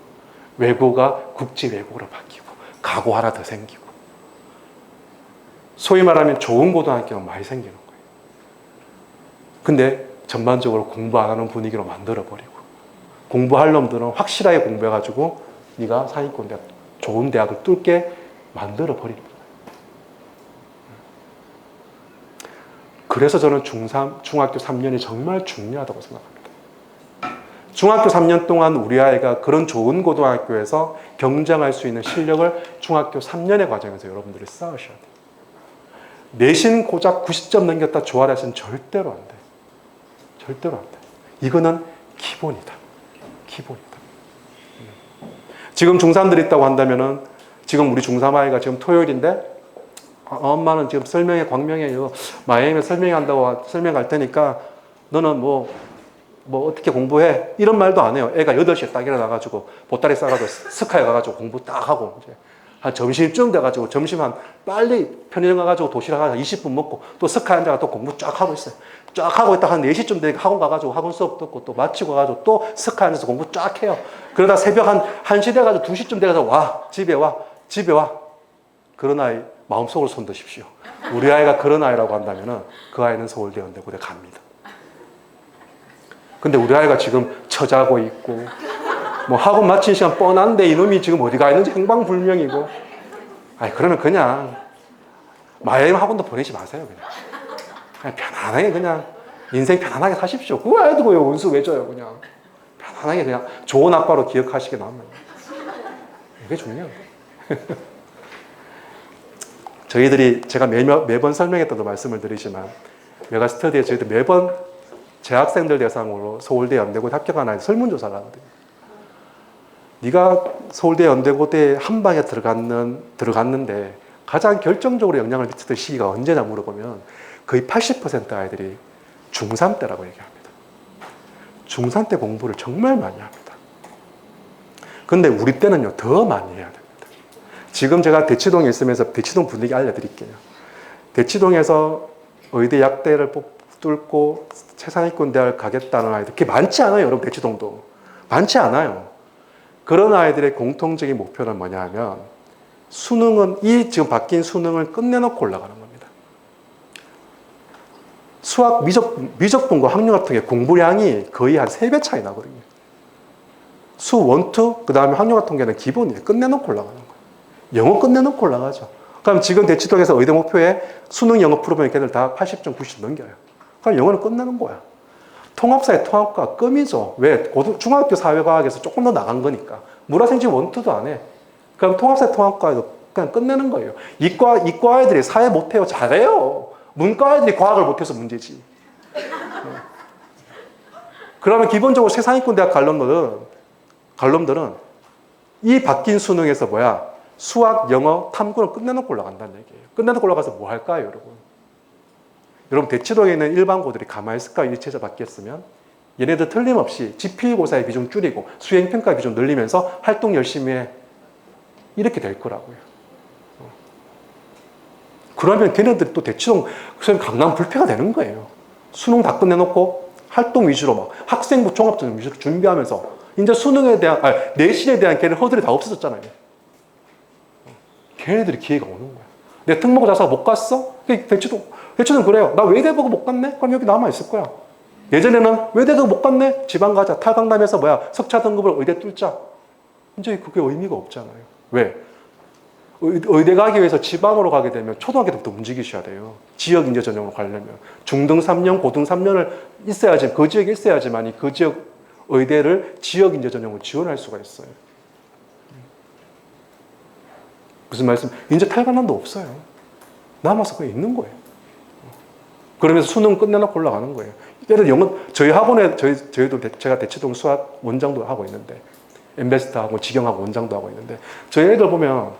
외고가 국제 외고로 바뀌고, 가고 하나 더 생기고. 소위 말하면 좋은 고등학교가 많이 생기는 거예요. 근데 전반적으로 공부 안 하는 분위기로 만들어버리고, 공부할 놈들은 확실하게 공부해가지고 네가 상위권 대학, 좋은 대학을 뚫게 만들어버리는 거예요. 그래서 저는 중학교 3년이 정말 중요하다고 생각합니다. 중학교 3년 동안 우리 아이가 그런 좋은 고등학교에서 경쟁할 수 있는 실력을 중학교 3년의 과정에서 여러분들이 쌓으셔야 돼요. 내신 고작 90점 넘겼다 조아래서는 절대로 안 돼. 절대로 안 돼. 이거는 기본이다. 기본이다. 지금 중3들이 있다고 한다면은 지금 우리 중3 아이가 지금 토요일인데 엄마는 지금 설명회 광명에 마이애미에 설명한다고 설명 갈 테니까 너는 뭐 어떻게 공부해? 이런 말도 안 해요. 애가 8시에 딱 일어나가지고 보따리 싸가지고 스카에 가가지고 공부 딱 하고 이제 한 점심쯤 돼가지고 점심 한 빨리 편의점 가가지고 도시락 한 20분 먹고 또 스카에 앉아가 또 공부 쫙 하고 있어요. 쫙 하고 있다 한 4시쯤 되니까 학원 가가지고 학원 수업 듣고 또 마치고 가가지고 또 스카에 앉아서 공부 쫙 해요. 그러다 새벽 한 1시 돼가지고 2시쯤 돼가서 와 집에 와 그런 아이 마음속으로 손 드십시오. 우리 아이가 그런 아이라고 한다면은 그 아이는 서울대 연대고대 갑니다. 근데 우리 아이가 지금 처자고 있고 뭐 학원 마친 시간 뻔한데 이놈이 지금 어디 가 있는지 행방불명이고 그러면 그냥 마이애미 학원도 보내지 마세요. 그냥 편안하게 그냥 인생 편안하게 사십시오. 그 아이도 왜 원수 왜 줘요. 그냥 편안하게 그냥 좋은 아빠로 기억하시게 나오면 이게 중요한 거예요. 저희들이 제가 매번 설명회 때도 말씀을 드리지만 메가스터디에 저희들 매번 재학생들 대상으로 서울대 연대고대 합격한 아이 설문조사를 하거든요. 네가 서울대 연대고대에 한 방에 들어갔는데 가장 결정적으로 영향을 미쳤던 시기가 언제냐 물어보면 거의 80% 아이들이 중3 때라고 얘기합니다. 중3 때 공부를 정말 많이 합니다. 근데 우리 때는요 더 많이 해야 됩니다. 지금 제가 대치동에 있으면서 대치동 분위기 알려드릴게요. 대치동에서 의대 약대를 뚫고 최상위권 대학을 가겠다는 아이들 그게 많지 않아요. 여러분 대치동도 많지 않아요. 그런 아이들의 공통적인 목표는 뭐냐 하면 수능은 지금 바뀐 수능을 끝내놓고 올라가는 겁니다. 수학 미적분과 확률 같은 게 공부량이 거의 한 3배 차이 나거든요. 수 1, 2, 그 다음에 확률 같은 게는 기본이에요. 끝내놓고 올라가는 거예요. 영어 끝내놓고 올라가죠. 그럼 지금 대치동에서 의대 목표에 수능 영어 풀어보면 걔들 다 80점, 90점 넘겨요. 그럼 영어는 끝내는 거야. 통합사회 통합과 껌이죠. 왜? 중학교 사회과학에서 조금 더 나간 거니까. 물화생 지금 1, 2도 안 해. 그럼 통합사회 통합과에도 그냥 끝내는 거예요. 이과 아이들이 사회 못해요. 잘해요. 문과 아이들이 과학을 못해서 문제지. 그러면 기본적으로 최상위권 대학 갈 놈들은 이 바뀐 수능에서 수학, 영어, 탐구를 끝내놓고 올라간다는 얘기예요. 끝내놓고 올라가서 뭐 할까요, 여러분? 여러분 대치동에 있는 일반고들이 가만히 있을까요? 일체제 바뀌었으면? 얘네들 틀림없이 지필고사의 비중 줄이고 수행평가 비중 늘리면서 활동 열심히 해. 이렇게 될 거라고요. 그러면 걔네들이 또 대치동 강남 불패가 되는 거예요. 수능 다 끝내놓고 활동 위주로 막 학생부 종합전형 위주로 준비하면서 이제 수능에 대한 내신에 대한 걔네 허들이 다 없어졌잖아요. 걔네들이 기회가 오는 거야. 내 특목고 자사가 못 갔어? 대치동 그래요. 나 외대 보고 못 갔네? 그럼 여기 남아있을 거야. 예전에는 외대도 못 갔네? 지방 가자. 탈강남에서 석차 등급을 의대 뚫자. 이제 그게 의미가 없잖아요. 왜? 의대 가기 위해서 지방으로 가게 되면 초등학교 때부터 움직이셔야 돼요. 지역 인재 전형으로 가려면. 중등 3년, 고등 3년을 그 지역에 있어야지만 그 지역 의대를 지역 인재 전형으로 지원할 수가 있어요. 무슨 말씀? 이제 탈관난도 없어요. 남아서 그냥 있는 거예요. 그러면서 수능 끝내놓고 올라가는 거예요. 예를 영어, 저희 학원에, 저희도 제가 대치동 수학 원장도 하고 있는데, 엠베스터하고 직영하고 원장도 하고 있는데, 저희 애들 보면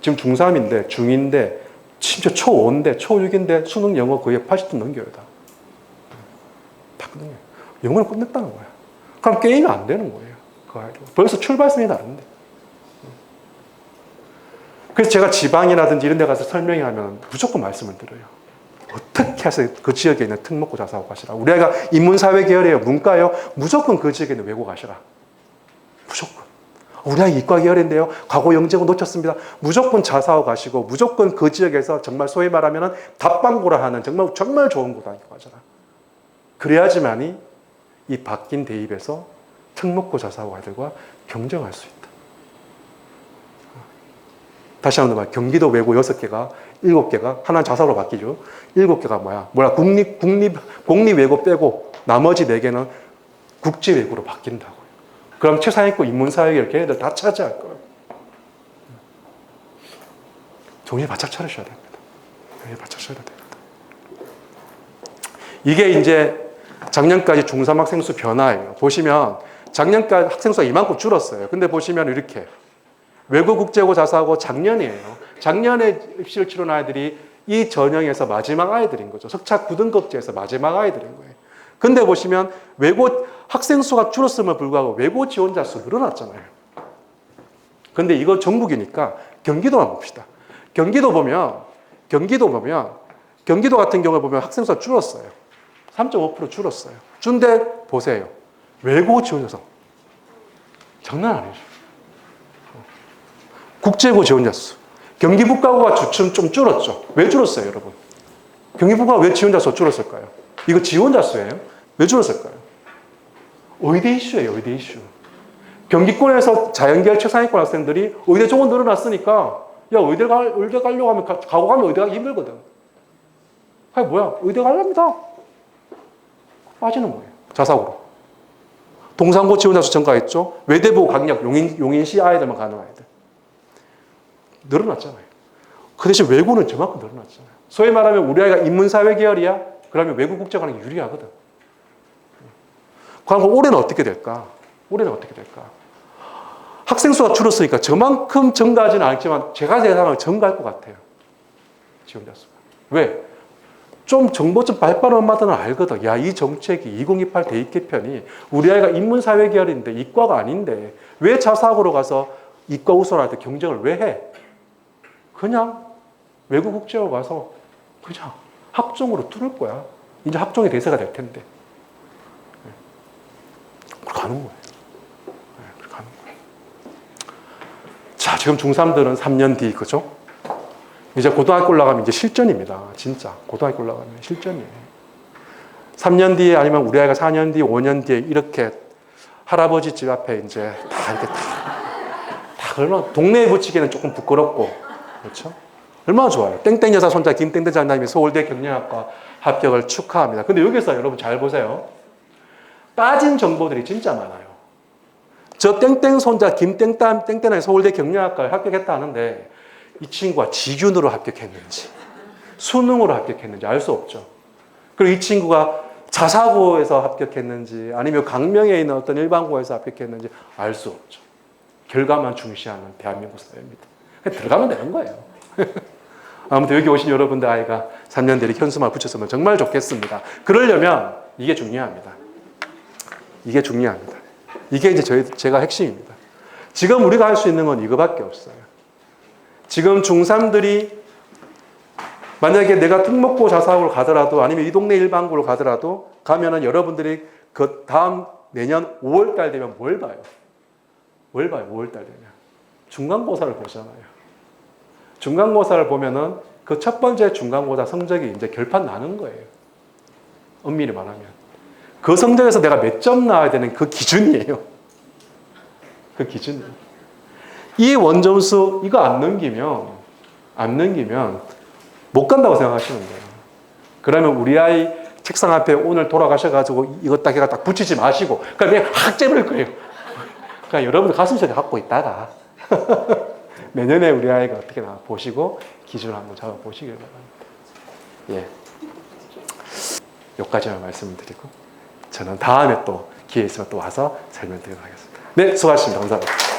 지금 중3인데, 중2인데, 심지어 초5인데, 초6인데, 수능 영어 거의 80점 넘겨요, 다. 다 끝내요. 영어를 끝냈다는 거야. 그럼 게임이 안 되는 거예요. 그거 가지고. 벌써 출발선이 다른데. 그래서 제가 지방이라든지 이런 데 가서 설명하면 무조건 말씀을 드려요. 어떻게 해서 그 지역에 있는 특목고 자사고 가시라. 우리 아이가 인문사회 계열이에요. 문과요. 무조건 그 지역에 있는 외고 가시라. 무조건. 우리 아이 이과 계열인데요. 과거 영재고 놓쳤습니다. 무조건 자사고 가시고 무조건 그 지역에서 정말 소위 말하면 답방고라 하는 정말 좋은 고등학교 가셔라. 그래야지만이 이 바뀐 대입에서 특목고 자사고 아이들과 경쟁할 수 있다. 다시 한번 말, 경기도 외고 6개가 7개가 하나는 자사고로 바뀌죠. 7개가 공립 외고 빼고 나머지 4개는 국제 외고로 바뀐다고요. 그럼 최상위권 인문사회 걔네들 다 차지할 거예요. 정신 바짝 차리셔야 됩니다. 정신 바짝 차려야 됩니다. 이게 이제 작년까지 중3 학생 수 변화예요. 보시면 작년까지 학생 수가 이만큼 줄었어요. 근데 보시면 이렇게 외고 국제고 자사고 작년이에요. 작년에 입시를 치른 아이들이 이 전형에서 마지막 아이들인 거죠. 석차 9등급제에서 마지막 아이들인 거예요. 근데 보시면 외고 학생 수가 줄었음을 불구하고 외고 지원자 수 늘어났잖아요. 근데 이거 전국이니까 경기도만 봅시다. 경기도 같은 경우에 보면 학생 수가 줄었어요. 3.5% 줄었어요. 준데 보세요. 외고 지원자 수 장난 아니죠. 국제고 지원자 수. 경기북가고가 주춤 좀 줄었죠. 왜 줄었어요, 여러분? 경기북가가 왜 지원자 수 줄었을까요? 이거 지원자 수예요? 왜 줄었을까요? 의대 이슈예요, 의대 이슈. 경기권에서 자연계열 최상위권 학생들이 의대 조금 늘어났으니까 야, 의대 가려고 하면 가고 가면 의대 가기 힘들거든. 아니, 뭐야, 의대 가렵니다. 빠지는 거예요. 자사고로. 동산고 지원자 수 증가했죠. 외대부 강력, 용인시 아이들만 가는 아이들. 늘어났잖아요. 그 대신 외고는 저만큼 늘어났잖아요. 소위 말하면 우리 아이가 인문사회 계열이야? 그러면 외국 국제 가는 게 유리하거든. 그럼 올해는 어떻게 될까? 학생 수가 줄었으니까 저만큼 증가하지는 않지만 제가 예상하면 증가할 것 같아요. 지원자 수가. 왜? 좀 정보 좀 발빠른 엄마들은 알거든. 야, 이 정책이 2028 대입 개편이 우리 아이가 인문사회 계열인데 이과가 아닌데 왜 자사고로 가서 이과 우선한테 경쟁을 왜 해? 그냥 외국 국제로 가서 그냥 학종으로 뚫을 거야. 이제 학종이 대세가 될 텐데. 가는 거예요. 가는 거예요. 자, 지금 중3들은 3년 뒤, 그죠? 이제 고등학교 올라가면 이제 실전입니다. 진짜. 고등학교 올라가면 실전이에요. 3년 뒤에 아니면 우리 아이가 4년 뒤, 5년 뒤에 이렇게 할아버지 집 앞에 이제 다 이렇게 다 얼마나 동네에 붙이기에는 조금 부끄럽고 그렇죠? 얼마나 좋아요. 땡땡 여사 손자 김땡땡 장남이 서울대 경영학과 합격을 축하합니다. 근데 여기서 여러분 잘 보세요. 빠진 정보들이 진짜 많아요. 저 땡땡 손자 김땡땡이 서울대 경영학과에 합격했다 하는데 이 친구가 지균으로 합격했는지 수능으로 합격했는지 알 수 없죠. 그리고 이 친구가 자사고에서 합격했는지 아니면 강명에 있는 어떤 일반고에서 합격했는지 알 수 없죠. 결과만 중시하는 대한민국 사회입니다. 들어가면 되는 거예요. 아무튼 여기 오신 여러분들 아이가 3년 뒤에 현수막 붙였으면 정말 좋겠습니다. 그러려면 이게 중요합니다. 이게 이제 제가 핵심입니다. 지금 우리가 할 수 있는 건 이거밖에 없어요. 지금 중3들이 만약에 내가 특목고 자사고를 가더라도 아니면 이 동네 일반고를 가더라도 가면은 여러분들이 그 다음 내년 5월달 되면 뭘 봐요? 5월달 되면 중간고사를 보잖아요. 중간고사를 보면은 그 첫 번째 중간고사 성적이 이제 결판 나는 거예요. 엄밀히 말하면. 그 성적에서 내가 몇 점 나와야 되는 그 기준이에요. 그 기준이에요. 이 원점수 이거 안 넘기면 못 간다고 생각하시면 돼요. 그러면 우리 아이 책상 앞에 오늘 돌아가셔가지고 이거 딱 붙이지 마시고 그냥 학점을 거예요. 그러니까 여러분들 가슴속에 갖고 있다가 내년에 우리 아이가 어떻게 나와 보시고 기준을 한번 잡아 보시길 바랍니다. 예. 여기까지만 말씀을 드리고 저는 다음에 또 기회 있으면 또 와서 설명드리도록 하겠습니다. 네, 수고하셨습니다. 감사합니다.